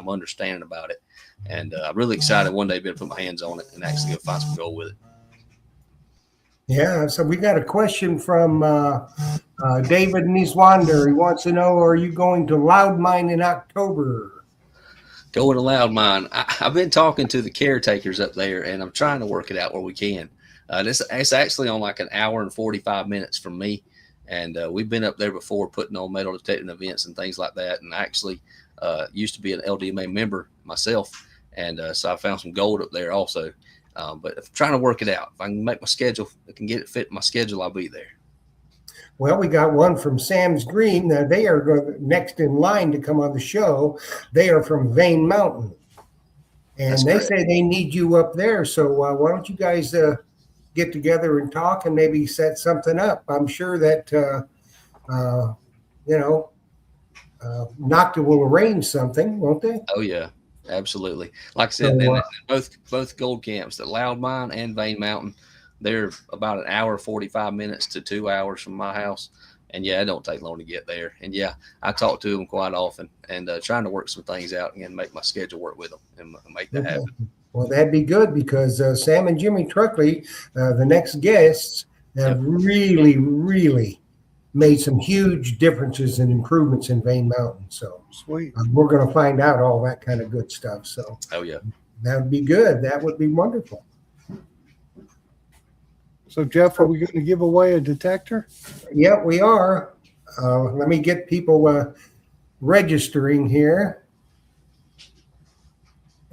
understanding about it, and I'm really excited one day to be able to put my hands on it and actually go find some gold with it. Yeah, so we got a question from David Niswander. He wants to know, are you going to Loud Mine in October? Going to Loud Mine. I've been talking to the caretakers up there, and I'm trying to work it out where we can. It's actually on like an hour and 45 minutes from me, and we've been up there before putting on metal detecting events and things like that, and I actually used to be an LDMA member myself, and so I found some gold up there also. But I'm trying to work it out. If I can make my schedule, I can get it fit in my schedule, I'll be there. Well, we got one from Sam's Green. They are next in line to come on the show. They are from VIEN Mountain. And they say they need you up there. So why don't you guys get together and talk and maybe set something up? I'm sure that, NOKTA will arrange something, won't they? Oh, yeah, absolutely. Like I said, both gold camps, the Loud Mine and VIEN Mountain, they're about an hour, 45 minutes to 2 hours from my house. And yeah, it don't take long to get there. And yeah, I talk to them quite often and trying to work some things out and make my schedule work with them and make that happen. Well, that'd be good because Sam and Jimmy Truckley, the next guests, have really, really made some huge differences and improvements in VIEN Mountain. So sweet. We're going to find out all that kind of good stuff. So oh yeah, that would be good. That would be wonderful. So, Jeff, are we going to give away a detector? Yeah, we are. Let me get people registering here.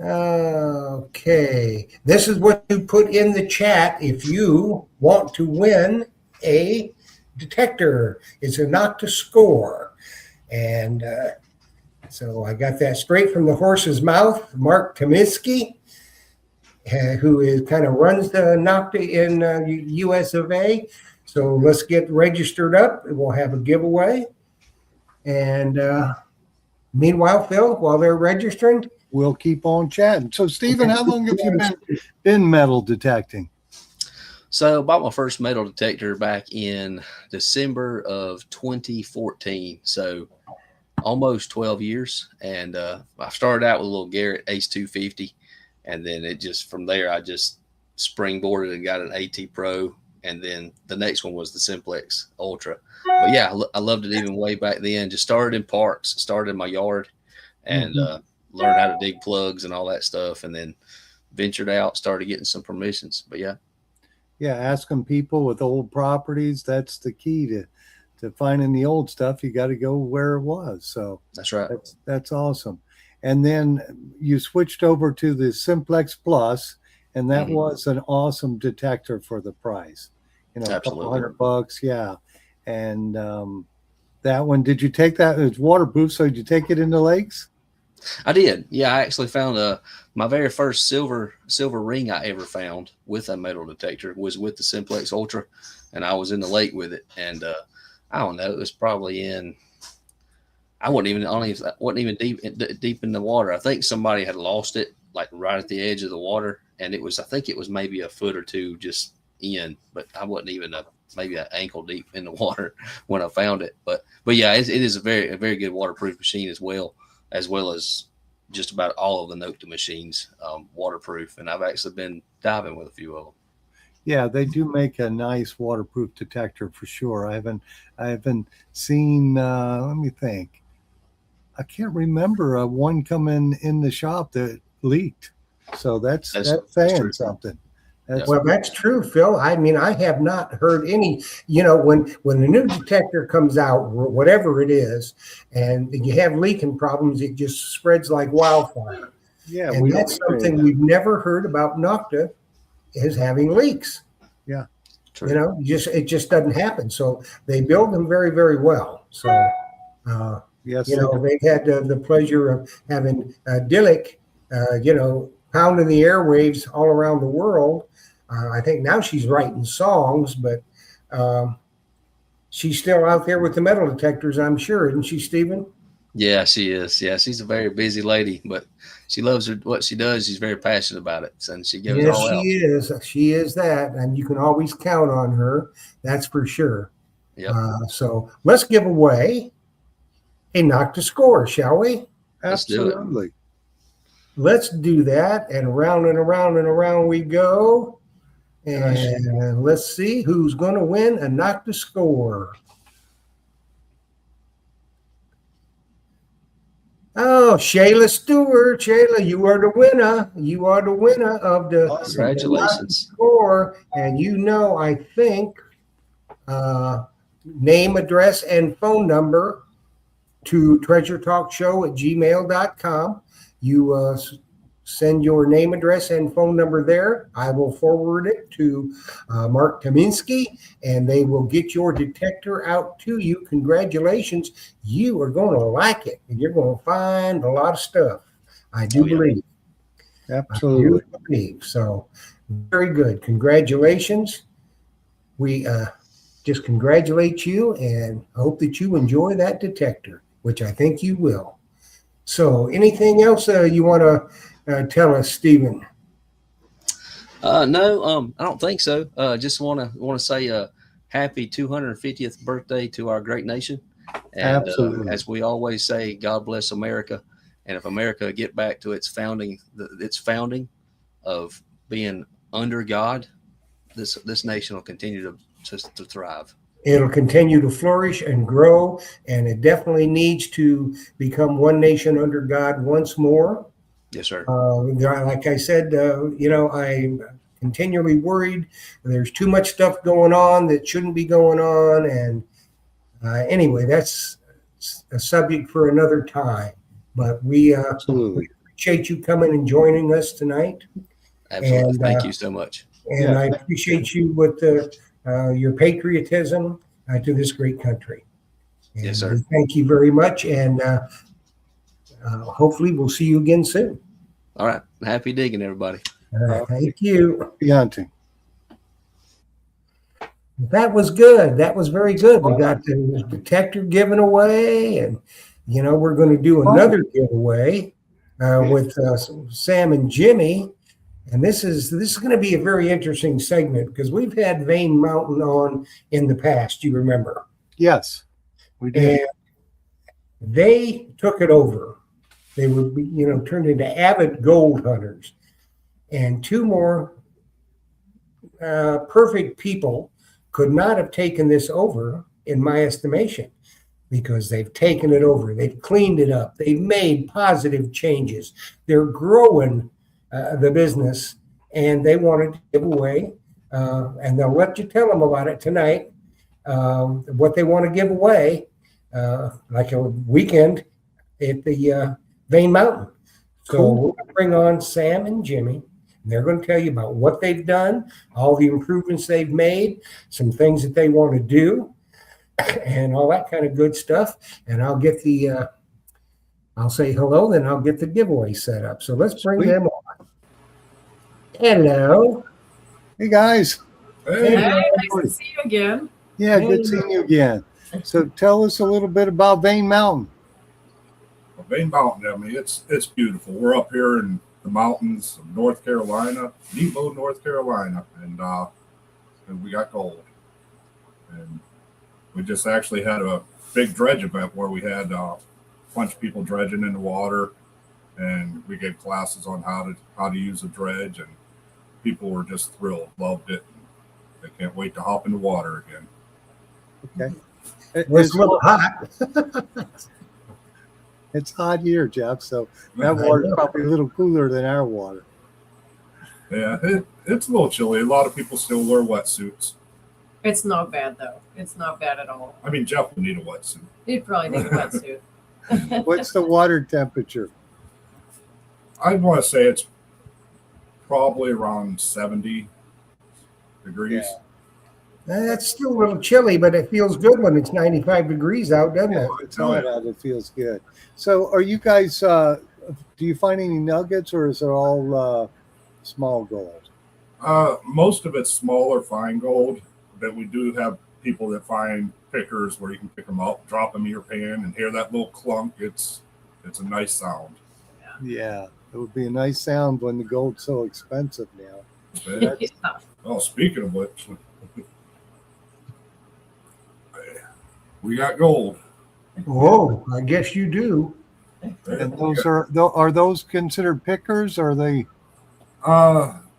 Okay. This is what you put in the chat if you want to win a detector. It's a NOKTA score. And so I got that straight from the horse's mouth. Mark Tomiski, who is kind of runs the NOKTA in US of A. So let's get registered up. We'll have a giveaway. And meanwhile, Phil, while they're registering, we'll keep on chatting. So, Stephen, how long have you been metal detecting? So I bought my first metal detector back in December of 2014. So almost 12 years. And I started out with a little Garrett Ace 250. And then it just, from there, I just springboarded and got an AT Pro. And then the next one was the Simplex Ultra. But yeah, I loved it even way back then. Just started in parks, started in my yard. And learned how to dig plugs and all that stuff, and then ventured out, started getting some permissions. But yeah. Yeah, asking people with old properties, that's the key to finding the old stuff. You got to go where it was. So that's right. That's awesome. And then you switched over to the Simplex Plus, and that was an awesome detector for the price. You know, Absolutely. a couple $100, yeah. And that one, did you take that? It's waterproof, so did you take it into lakes? I did. Yeah, I actually found my very first silver ring I ever found with a metal detector was with the Simplex Ultra, and I was in the lake with it. And I don't know, it was probably in. I wasn't even deep in the water. I think somebody had lost it like right at the edge of the water, and I think it was maybe a foot or two just in, but I wasn't even maybe an ankle deep in the water when I found it. But yeah, it is a very good waterproof machine as well as just about all of the NOKTA machines, waterproof. And I've actually been diving with a few of them. Yeah, they do make a nice waterproof detector for sure. I haven't seen. Let me think. I can't remember one coming in the shop that leaked. So that's saying something. Well, that's true, Phil. I mean, I have not heard any, you know, when the new detector comes out, whatever it is, and you have leaking problems, it just spreads like wildfire. Yeah. And that's something we've never heard about NOKTA is having leaks. Yeah. True. You know, it just doesn't happen. So they build them very, very well. So, yes, you know, they've had the pleasure of having Dillick, you know, pounding the airwaves all around the world. I think now she's writing songs, but she's still out there with the metal detectors, I'm sure, isn't she, Stephen? Yeah, she is. Yeah, she's a very busy lady, but she loves what she does. She's very passionate about it, and she gives it all out. Yes, she is. She is that, and you can always count on her. That's for sure. Yep. So let's give away a NOKTA score, shall we? Absolutely. Let's do that, and around and around and around we go. And let's see who's going to win a NOKTA score. Oh, Shayla Stewart. Shayla, you are the winner. You are the winner of the Congratulations score. And you know, I think name, address, and phone number to treasuretalkshow@gmail.com. You send your name, address, and phone number there. I will forward it to Mark Kaminsky, and they will get your detector out to you. Congratulations. You are going to like it, and you're going to find a lot of stuff. I do believe. Absolutely. I do believe. So, very good. Congratulations. We just congratulate you and hope that you enjoy that detector, which I think you will. So, anything else you want to tell us, Stephen? No, I don't think so. Just want to say happy 250th birthday to our great nation. And as we always say, God bless America. And if America get back to its founding of being under God, this nation will continue to thrive. It'll continue to flourish and grow, and it definitely needs to become one nation under God once more. Yes, sir. Like I said, you know, I'm continually worried. There's too much stuff going on that shouldn't be going on. And anyway, that's a subject for another time. But we absolutely appreciate you coming and joining us tonight. Absolutely. And, thank you so much. And I appreciate you with your patriotism to this great country. And yes, sir. Thank you very much. And hopefully we'll see you again soon. All right. Happy digging, everybody. Thank you. Beyonce. That was good. That was very good. We got the detector given away, and you know we're going to do another giveaway with Sam and Jimmy. And this is going to be a very interesting segment because we've had VIEN Mountain on in the past. You remember? Yes, we did. And they took it over. They were, you know, turned into avid gold hunters, and two more perfect people could not have taken this over, in my estimation. because they've taken it over. They've cleaned it up. They've made positive changes. They're growing the business, and they wanted to give away, and they'll let you tell them about it tonight, what they want to give away, like a weekend at the Vane Mountain. So Cool. we're going to bring on Sam and Jimmy, and they're going to tell you about what they've done, all the improvements they've made, some things that they want to do, and all that kind of good stuff. And I'll get the, I'll say hello, then I'll get the giveaway set up. So let's bring Sweet. them on. Hello. Hey, guys. Hey, nice to see you again. Yeah, good seeing you again. So tell us a little bit about Vane Mountain. Well, Vane Mountain, I mean, it's beautiful. We're up here in the mountains of North Carolina, Nebo, North Carolina, and we got gold. And we just actually had a big dredge event where we had a bunch of people dredging in the water, and we gave classes on how to use a dredge, and people were just thrilled, loved it. They can't wait to hop in the water again. Okay. It's a little hot. It's hot here, Jeff, so that water's probably a little cooler than our water. Yeah, it's a little chilly. A lot of people still wear wetsuits. It's not bad though. It's not bad at all. I mean, Jeff will need a wetsuit. You'd probably need a wetsuit. What's the water temperature? I want to say it's probably around 70 degrees. That's still a little chilly, but it feels good when it's 95 degrees out, doesn't it? It's hot out. It feels good. So are you guys, do you find any nuggets, or is it all small gold? Most of it's smaller fine gold, but we do have people that find pickers where you can pick them up, drop them in your pan, and hear that little clunk. It's a nice sound. Yeah, it would be a nice sound when the gold's so expensive now. Yeah. Oh, speaking of which, we got gold. Whoa, I guess you do. And those are those considered pickers? Or are they?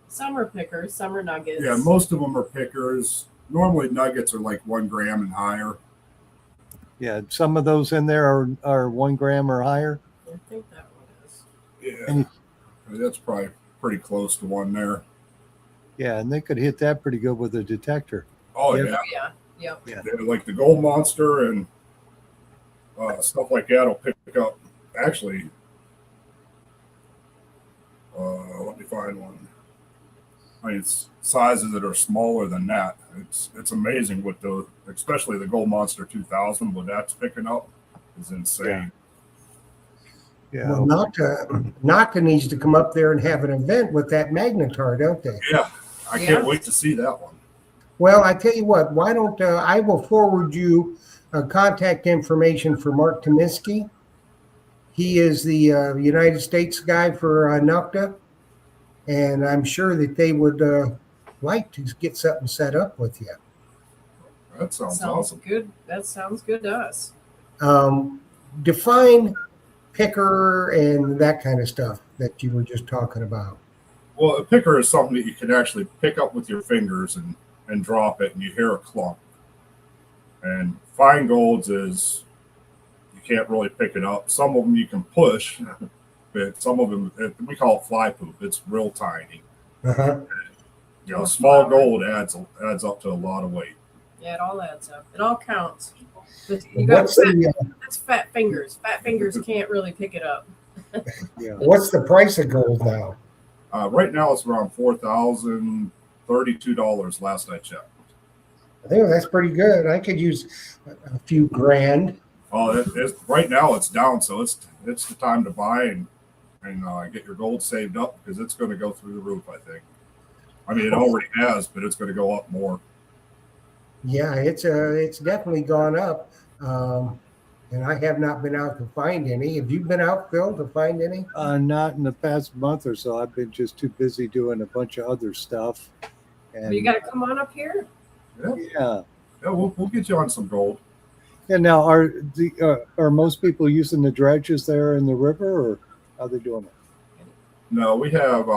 Some are pickers, some are nuggets. Yeah, most of them are pickers. Normally nuggets are like 1 gram and higher. Yeah, some of those in there are 1 gram or higher. I think that one is. Yeah, that's probably pretty close to one there. Yeah, and they could hit that pretty good with a detector. Oh, Yep. yeah. Yeah. Yep. Yeah. They're like the gold monster and stuff like that will pick up. Actually, let me find one. I mean, it's sizes that are smaller than that. It's amazing what especially the Gold Monster 2000, what that's picking up is insane. Yeah. Well, NOKTA needs to come up there and have an event with that magnetar, don't they? Yeah, I can't wait to see that one. Well, I tell you what, why don't I will forward you contact information for Mark Tomiski. He is the United States guy for NOKTA, and I'm sure that they would like to get something set up with you. That sounds awesome. Good. That sounds good to us. Define picker and that kind of stuff that you were just talking about. Well, a picker is something that you can actually pick up with your fingers and drop it, and you hear a clunk. And fine golds is you can't really pick it up. Some of them you can push, but some of them we call it fly poop. It's real tiny. Uh-huh. You know, small gold adds up to a lot of weight. Yeah, it all adds up. It all counts. But you got that's fat fingers. Fat fingers can't really pick it up. Yeah. What's the price of gold now? Right now it's around $4,032 last I checked. I think that's pretty good. I could use a few grand. Oh, right now it's down, so it's the time to buy and get your gold saved up, because it's going to go through the roof, I think. I mean, it already has, but it's going to go up more. Yeah, it's definitely gone up, and I have not been out to find any. Have you been out, Phil, to find any? Not in the past month or so. I've been just too busy doing a bunch of other stuff. And You got to come on up here. yeah, we'll get you on some gold. Yeah. Now, are most people using the dredges there in the river, or how are they doing it? No, we have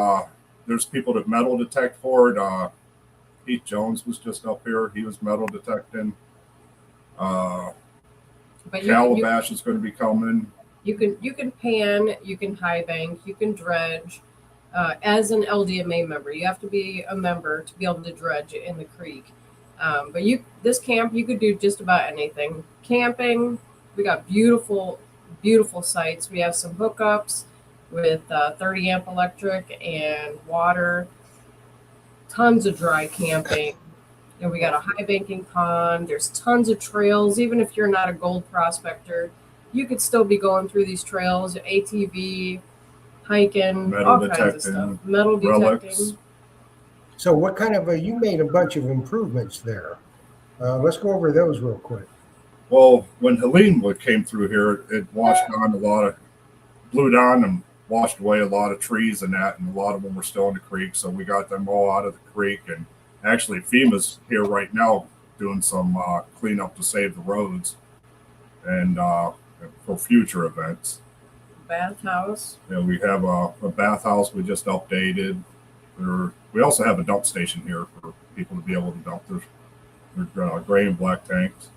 there's people that metal detect for it. Pete Jones was just up here. He was metal detecting. But Calabash is going to be coming. You can pan, you can high bank, you can dredge. As an LDMA member, you have to be a member to be able to dredge in the creek. But this camp, you could do just about anything. Camping, we got beautiful sites. We have some hookups with 30 amp electric and water. Tons of dry camping. And we got a high banking pond. There's tons of trails. Even if you're not a gold prospector, you could still be going through these trails, ATV, hiking, all kinds of stuff. Metal detecting. So what kind of you made a bunch of improvements there. Let's go over those real quick. Well, when Helene came through here, it washed down blew down and washed away a lot of trees and that, and a lot of them were still in the creek. So we got them all out of the creek. And actually FEMA's here right now doing some cleanup to save the roads and for future events. Bathhouse. Yeah, we have a bathhouse we just updated. We also have a dump station here for people to be able to dump their gray and black tanks.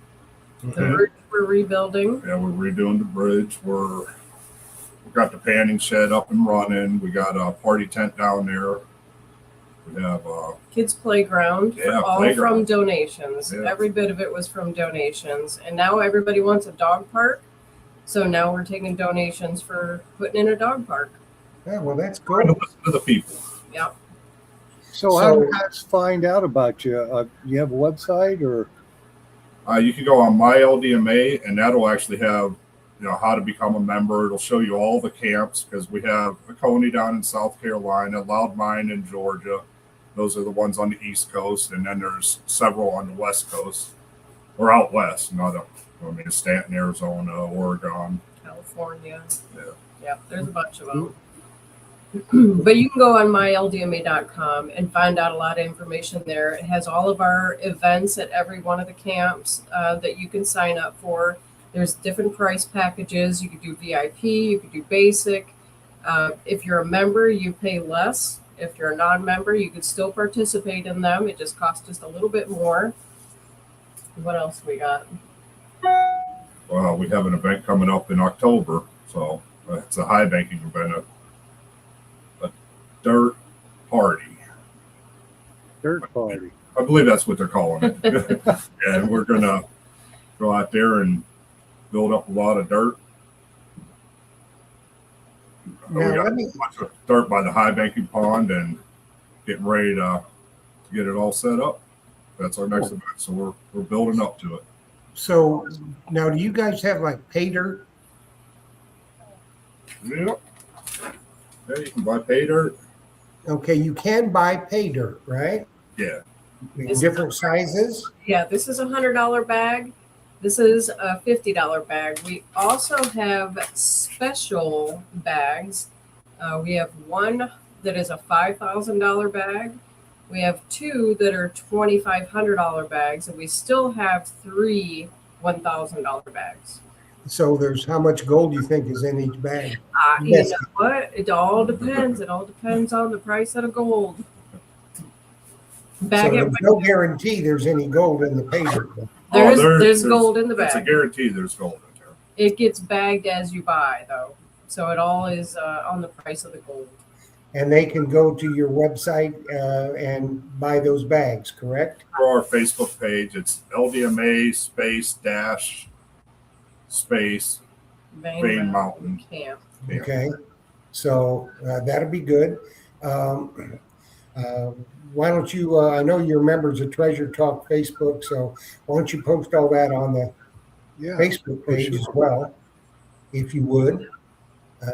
The bridge we're rebuilding. Yeah, we're redoing the bridge. We've got the panning shed up and running. We got a party tent down there. We have kids playground, all playground. from donations. Yeah. Every bit of it was from donations. And now everybody wants a dog park. So now we're taking donations for putting in a dog park. Yeah, well, that's good. good. Listen to the people. Yep. So how do guys find out about you? You have a website or? You can go on My LDMA, and that'll actually have, how to become a member. It'll show you all the camps because we have a Coney down in South Carolina, Loud Mine in Georgia. Those are the ones on the East Coast, and then there's several on the West Coast or out west. Stanton, Arizona, Oregon, California. Yeah. Yep, there's a bunch of them. But you can go on myldma.com and find out a lot of information there. It has all of our events at every one of the camps that you can sign up for. There's different price packages. You could do VIP, you could do basic. If you're a member, you pay less. If you're a non-member, you could still participate in them. It just costs just a little bit more. What else we got? Well, we have an event coming up in October, so it's a high banking event, a dirt party. Dirt party. I believe that's what they're calling it. And we're gonna go out there and build up a lot of dirt. We got a bunch of dirt by the high banking pond and getting ready to get it all set up. That's our next event, so we're building up to it. So now, do you guys have like pay dirt? Yep. Yeah, you can buy pay dirt. Okay, you can buy pay dirt, right? Yeah. In different sizes? Yeah, this is a $100 bag. This is a $50 bag. We also have special bags. We have one that is a $5,000 bag. We have two that are $2,500 bags, and we still have three $1,000 bags. So there's how much gold you think is in each bag? You know what? It all depends. It all depends on the price of the gold. So there's no guarantee there's any gold in the pay dirt. There's gold in the bag. It's a guarantee there's gold in there. It gets bagged as you buy, though. So it all is on the price of the gold. And they can go to your website and buy those bags, correct? For our Facebook page, it's LDMA space VIEN Mountain Camp. Okay, so that'll be good. Why don't you, I know you're members of Treasure Talk Facebook, so why don't you post all that on the Facebook page as well, if you would.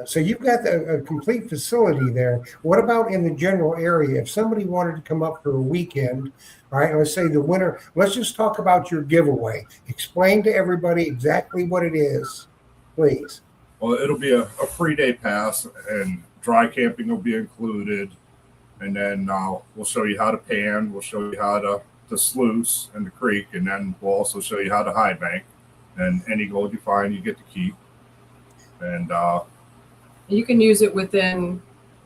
So you've got a complete facility there. What about in the general area? If somebody wanted to come up for a weekend, all right, let's say the winter, let's just talk about your giveaway. Explain to everybody exactly what it is, please. Well, it'll be a free day pass, and dry camping will be included. And then we'll show you how to pan. We'll show you how to sluice in the creek, and then we'll also show you how to high bank. And any gold you find, you get to keep. And you can use it within,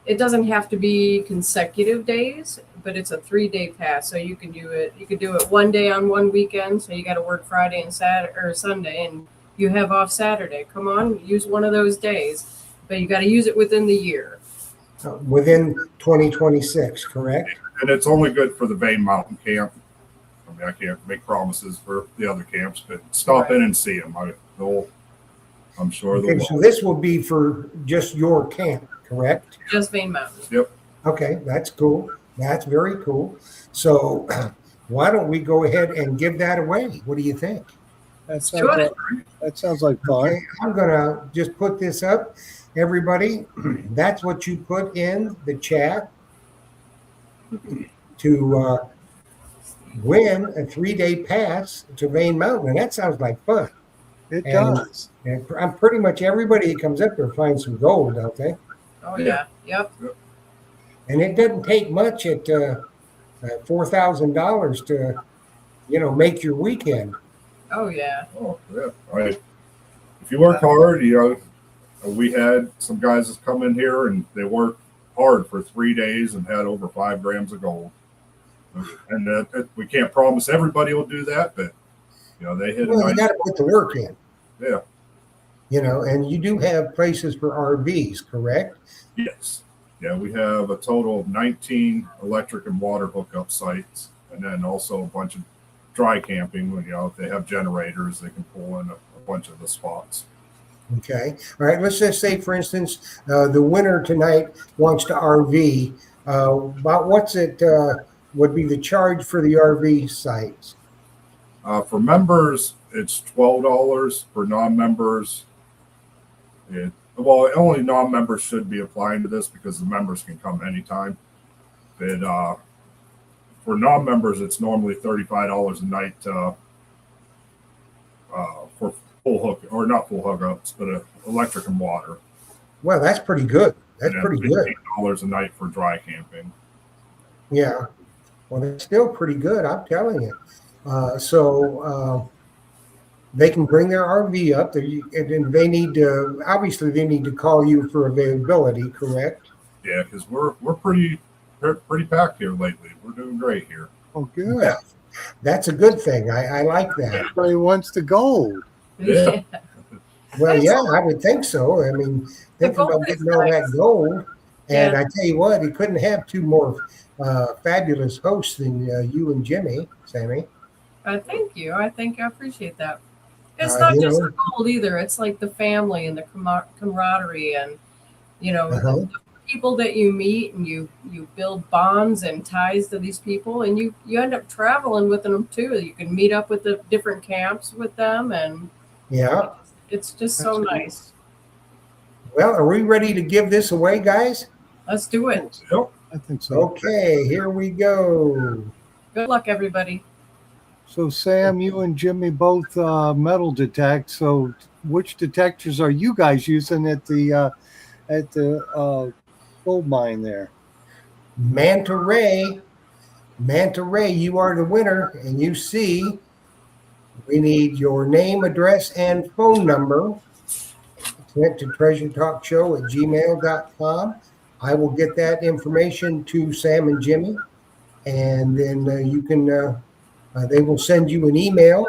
it doesn't have to be consecutive days, but it's a 3-day pass. So you can do it. You could do it one day on one weekend. So you got to work Friday and Saturday or Sunday, and You have off Saturday. Come on, use one of those days, but you got to use it within the year. Within 2026, correct? And it's only good for the VIEN Mountain Camp. I mean, I can't make promises for the other camps, but stop in and see them. I'm sure Okay, they'll. so this will be for just your camp, correct? Just VIEN Mountain. Yep. Okay, that's cool. That's very cool. So why don't we go ahead and give that away? What do you think? That sounds like fun. Okay, I'm gonna just put this up. Everybody, that's what you put in the chat to win a 3-day pass to VIEN Mountain, and that sounds like fun. It does. And I'm pretty much everybody that comes up there finds some gold, don't they? Oh yeah. Yep. And it doesn't take much at $4,000 to, make your weekend. Oh yeah. Oh yeah. If you work hard, we had some guys that come in here and they worked hard for 3 days and had over 5 grams of gold. And we can't promise everybody will do that, but they hit. Well, you got to put the work in. Yeah. And you do have places for RVs, correct? Yes. Yeah, we have a total of 19 electric and water hookup sites, and then also a bunch of dry camping. If they have generators, they can pull in a bunch of the spots. Okay. All right. Let's just say, for instance, the winner tonight wants to RV. About what's it would be the charge for the RV sites? For members, it's $12. For non-members, only non-members should be applying to this because the members can come anytime. But for non-members, it's normally $35 a night for full hook, or not full hookups, but electric and water. Well, that's pretty good. That's pretty good. $15 a night for dry camping. Yeah. Well, that's still pretty good, I'm telling you. So they can bring their RV up, and they need to, obviously, they need to call you for availability, correct? Yeah, because we're pretty packed here lately. We're doing great here. Oh, good. Yeah, that's a good thing. I like that. Everybody wants the gold. Yeah. Well, yeah, I would think so. I mean, think about getting all that gold. And I tell you what, you couldn't have two more fabulous hosts than you and Jimmy, Sammy. Thank you. I appreciate that. It's not just the gold either. It's like the family and the camaraderie and, the people that you meet, and you build bonds and ties to these people, and you end up traveling with them too. You can meet up with the different camps with them, and it's just so nice. Well, are we ready to give this away, guys? Let's do it. Yep. I think so. Okay, here we go. Good luck, everybody. So, Sam, you and Jimmy both metal detect. So, which detectors are you guys using at the gold mine there? Manta Ray, you are the winner, and you see we need your name, address, and phone number sent to treasuretalkshow@gmail.com. I will get that information to Sam and Jimmy, and then you can they will send you an email,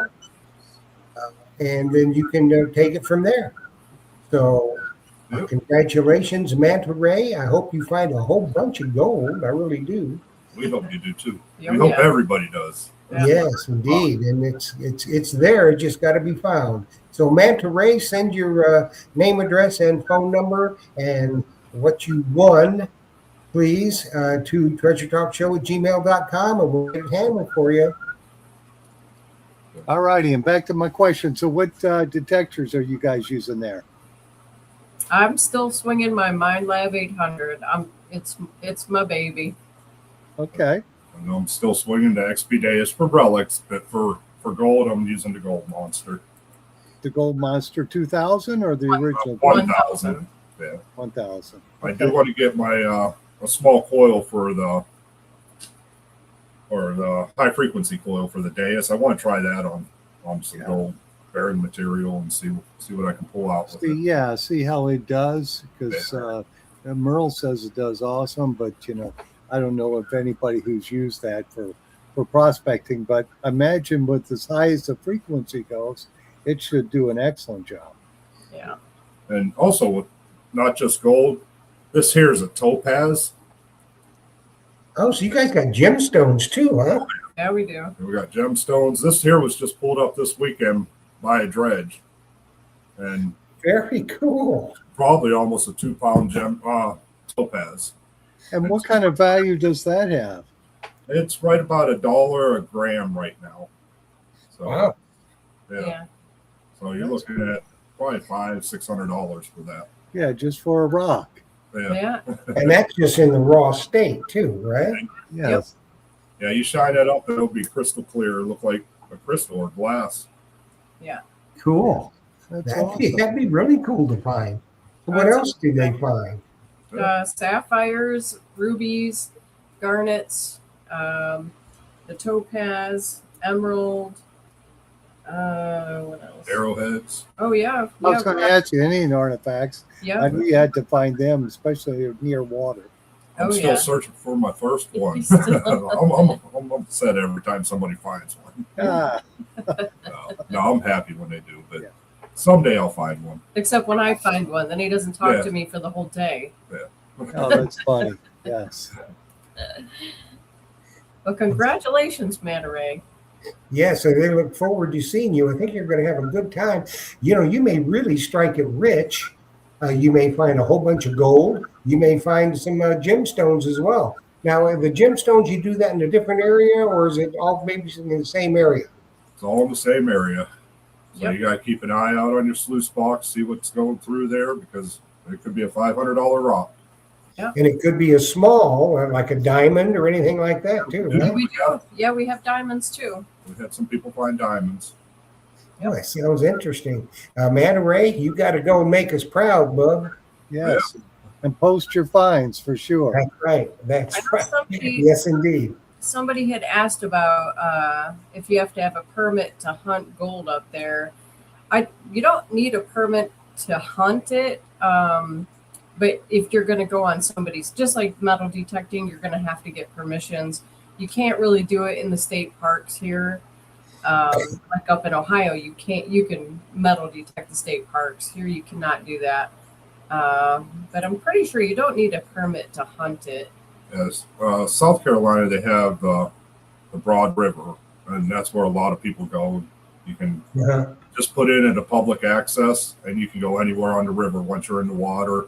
and then you can take it from there. So congratulations, Manta Ray. I hope you find a whole bunch of gold. I really do. We hope you do too. Yeah, we hope everybody does. Yes, indeed. And it's there. It just got to be found. So Manta Ray, send your name, address, and phone number and what you won, please, to treasuretalkshow@gmail.com, and we'll get it handled for you. All righty, and back to my question. So what detectors are you guys using there? I'm still swinging my MindLab 800. It's my baby. Okay. And I'm still swinging the Expedeus for relics, but for gold, I'm using the Gold Monster. The Gold Monster 2000 or the original? 1000. Yeah. 1000. I do want to get my a small coil for the high frequency coil for the Deus. I want to try that on some gold bearing material and see what I can pull out with it. Yeah, see how it does, because Merle says it does awesome, but I don't know if anybody who's used that for prospecting, but imagine with as high as the frequency goes, it should do an excellent job. Yeah. And also with not just gold, this here is a topaz. Oh, so you guys got gemstones too, huh? Yeah, we do. And we got gemstones. This here was just pulled up this weekend by a dredge. And very cool. Probably almost a 2-pound topaz. And what kind of value does that have? It's right about $1 a gram right now. So, wow. Yeah. So you're looking at probably $500-600 for that. Yeah, just for a rock. Yeah. And that's just in the raw state too, right? Yes. Yeah, you shine that up, it'll be crystal clear. It'll look like a crystal or glass. Yeah. Cool. That's That'd be really cool to find. What else do they find? Sapphires, rubies, garnets, the topaz, emerald. What else? Arrowheads. Oh yeah. I was going to ask you, Indian artifacts. Yeah. I knew you had to find them, especially near water. I'm still searching for my first one. I'm upset every time somebody finds one. No, I'm happy when they do, but someday I'll find one. Except when I find one, then he doesn't talk to me for the whole day. Yeah. Oh, that's funny. Yes. Well, congratulations, Manta Ray. Yeah, so they look forward to seeing you. I think you're going to have a good time. You know, you may really strike it rich. You may find a whole bunch of gold. You may find some gemstones as well. Now, the gemstones, you do that in a different area, or is it all maybe in the same area? It's all in the same area. So you got to keep an eye out on your sluice box, see what's going through there, because it could be a $500 rock. Yeah. And it could be a small, like a diamond or anything like that too, right? We do. Yeah, we have diamonds too. We've had some people find diamonds. Oh, that sounds interesting. Manta Ray, you got to go and make us proud, bub. Yes. Yeah. And post your finds for sure. That's right. That's right. Yes, indeed. Somebody had asked about if you have to have a permit to hunt gold up there. You don't need a permit to hunt it. But if you're going to go on somebody's, just like metal detecting, you're going to have to get permissions. You can't really do it in the state parks here. Like up in Ohio, you can metal detect the state parks. Here you cannot do that. But I'm pretty sure you don't need a permit to hunt it. Yes. South Carolina, they have the Broad River, and that's where a lot of people go. You can just put in at a public access, and you can go anywhere on the river once you're in the water.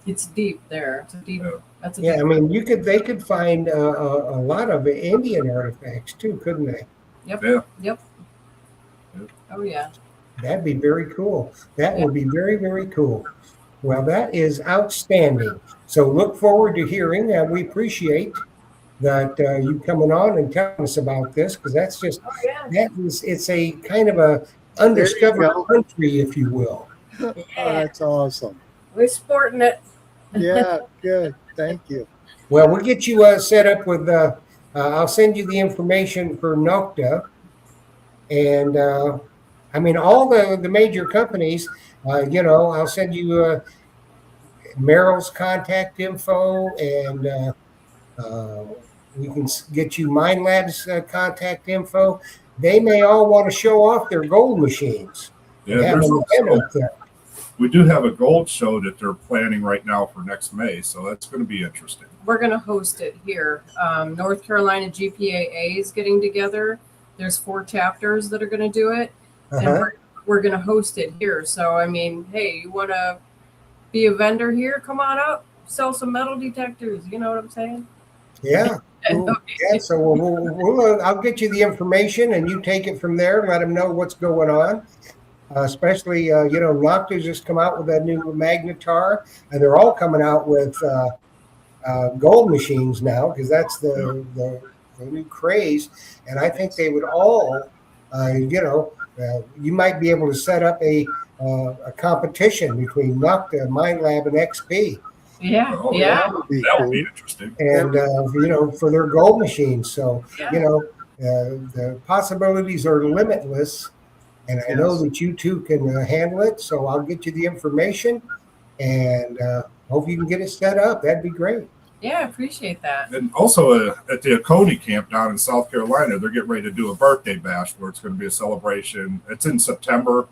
It's deep there. It's a deep. That's a Yeah, deep I mean, they could find a lot of Indian artifacts too, couldn't they? Yep. Yeah. Yep. Oh yeah. That'd be very cool. That would be very, very cool. Well, that is outstanding. So look forward to hearing. We appreciate that you coming on and telling us about this, because that's just it's a kind of a undiscovered country, if you will. Oh, that's awesome. We're sporting it. Yeah, good. Thank you. Well, we'll get you set up with. I'll send you the information for NOKTA, and I mean all the major companies. I'll send you Merrill's contact info, and we can get you Mine Lab's contact info. They may all want to show off their gold machines. Yeah, we do have a gold show that they're planning right now for next May, so that's going to be interesting. We're going to host it here. North Carolina GPAA is getting together. There's 4 chapters that are going to do it, and we're going to host it here. So, I mean, hey, you want to be a vendor here? Come on up, sell some metal detectors. You know what I'm saying? Yeah. Cool. Yeah. So I'll get you the information, and you take it from there. Let them know what's going on. Especially, NOKTA's just come out with that new magnetar, and they're all coming out with gold machines now, because that's the new craze. And I think they would all, you might be able to set up a competition between NOKTA, Mine Lab, and XP. Yeah, that would be interesting. And for their gold machines. So the possibilities are limitless. And I know that you two can handle it, so I'll get you the information, and hope you can get it set up. That'd be great. Yeah, I appreciate that. And also at the Oconee camp down in South Carolina, they're getting ready to do a birthday bash where it's going to be a celebration. It's in September,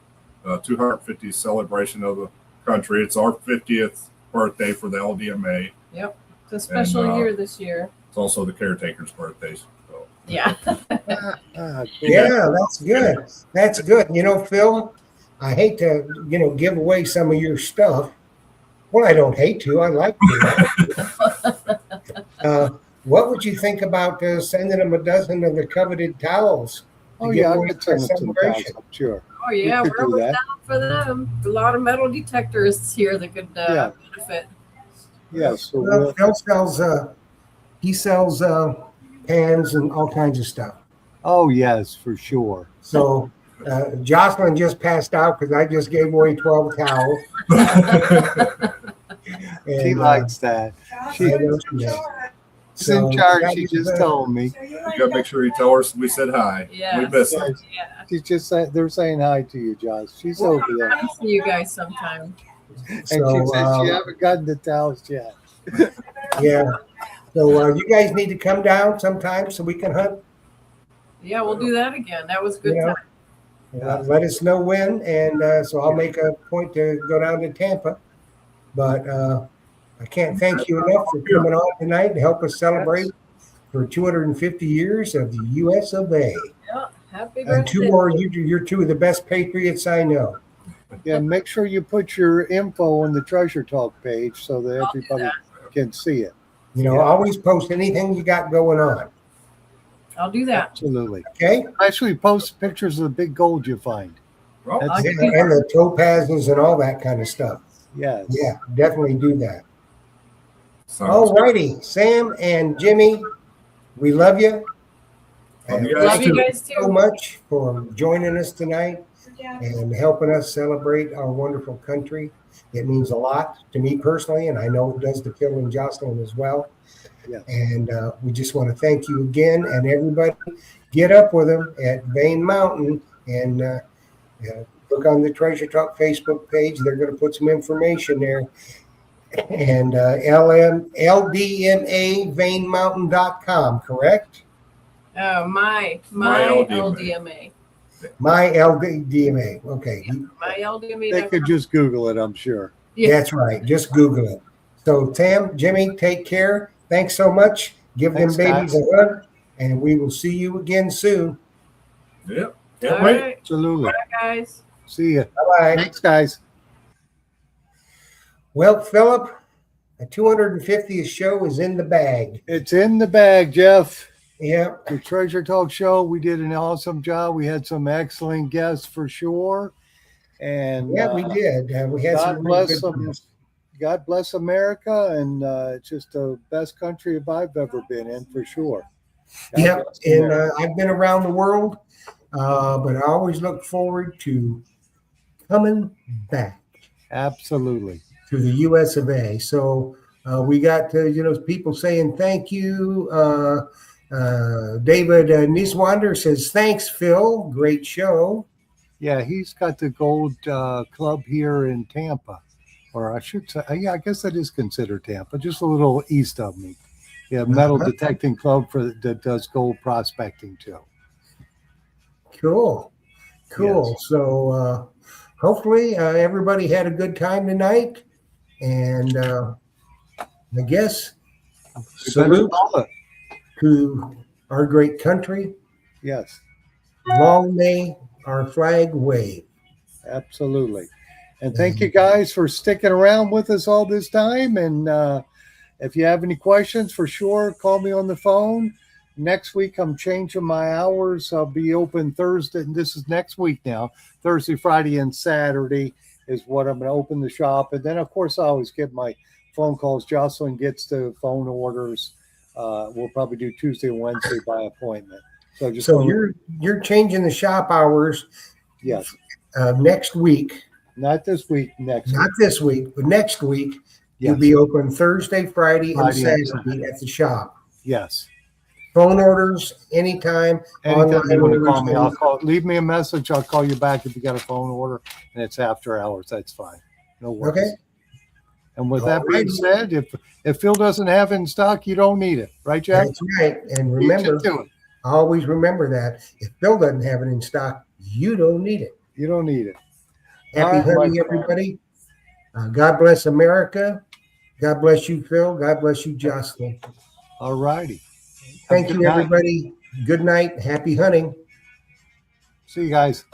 250th celebration of the country. It's our 50th birthday for the LDMA. Yep. It's a special year this year. It's also the caretaker's birthdays. So. Yeah. Yeah, that's good. That's good. You know, Phil, I hate to, give away some of your stuff. Well, I don't hate to. I like to. What would you think about sending them a dozen of the coveted towels? Oh, yeah, I could send them some towels, I'm sure. Oh, yeah, We could we're do always that. down for them. A lot of metal detectorists here that could benefit. Yes. So Well, Phil sells, he sells pans and all kinds of stuff. oh, yes, for sure. So Jocelyn just passed out because I just gave away 12 towels. She And, likes that. I know she does. She's in So, charge. that She is just good. told me. You got to make sure you tell her we said hi. Yeah. We miss her. Yeah. She just said they're saying hi to you, Josh. She's over there. I'll see you guys sometime. And So, she says she haven't gotten the towels yet. Yeah. So you guys need to come down sometime so we can hunt. Yeah, we'll do that again. That was a good Yeah. time. Let us know when, and so I'll make a point to go down to Tampa. But I can't thank you enough for coming on tonight to help us celebrate for 250 years of the U.S. of A. Yeah. Happy And birthday. two more, you're two of the best patriots I know. Yeah, make sure you put your info on the Treasure Talk page so that I'll do everybody that. can see it. Always post anything you got going on. I'll do that. Absolutely. Okay? Actually, post pictures of the big gold you find. Well, That's And the topazes and all that kind of stuff. Yes. Yeah, definitely do that. Sounds All righty, Sam and Jimmy, we love you. Love you And guys thank too. you Love you guys too. so much for joining us tonight and helping us celebrate our wonderful country. It means a lot to me personally, and I know it does to Phil and Jocelyn as well. Yes. And we just want to thank you again, and everybody get up with them at VIEN Mountain and look on the Treasure Talk Facebook page. They're going to put some information there. And LDMA, VIENmountain.com, correct? My LDMA. LDMA. My LDMA. Okay. My LDMA. They could just Google it, I'm sure. Yeah. That's right. Just Google it. So, Tam, Jimmy, take care. Thanks so much. Give Thanks, them babies guys. a hug, and we will see you again soon. Yep. All Can't wait. right. Absolutely. Bye, guys. See ya. Bye-bye. Thanks, guys. Well, Philip, the 250th show is in the bag. It's in the bag, Jeff. Yeah. The Treasure Talk show, we did an awesome job. We had some excellent guests for sure. And Yeah, we did. We had God some really bless good them. ones. God bless America, and it's just the best country I've ever been in for sure. God Yeah, bless and America. I've been around the world, but I always look forward to coming back Absolutely. to the U.S. of A. So we got people saying thank you. David Niswander says thanks, Phil. Great show. Yeah, he's got the Gold Club here in Tampa, or I should say, yeah, I guess that is considered Tampa, just a little east of me. Yeah, metal detecting club that does gold prospecting too. Cool. Yes. So hopefully everybody had a good time tonight, and I guess salute Call it. to our great country. Yes, Long may our flag wave. absolutely. And thank you guys for sticking around with us all this time. And if you have any questions, for sure, call me on the phone. Next week, I'm changing my hours. I'll be open Thursday. And this is next week now. Thursday, Friday, and Saturday is what I'm going to open the shop. And then, of course, I always get my phone calls. Jocelyn gets the phone orders. We'll probably do Tuesday and Wednesday by appointment. So just So you're changing the shop hours yes, next week. not this week, next Not week. this week, but next week. You'll Yes. be open Thursday, Friday, and Friday and Saturday at the shop. Yes. Phone orders anytime. Anytime online you want to orders, call me, I'll call. Leave me a message. I'll call you back if you got a phone order and it's after hours. That's fine. No worries. Okay. And with that being Alrighty. said, if Phil doesn't have it in stock, you don't need it, right, Jack? That's right. And remember, always remember that if Bill doesn't have it in stock, you don't need it. You don't need it. Happy All right, hunting, my friend. everybody. God bless America. God bless you, Phil. God bless you, Jocelyn. All righty. Thank you, everybody. Good night. Happy hunting. See you guys.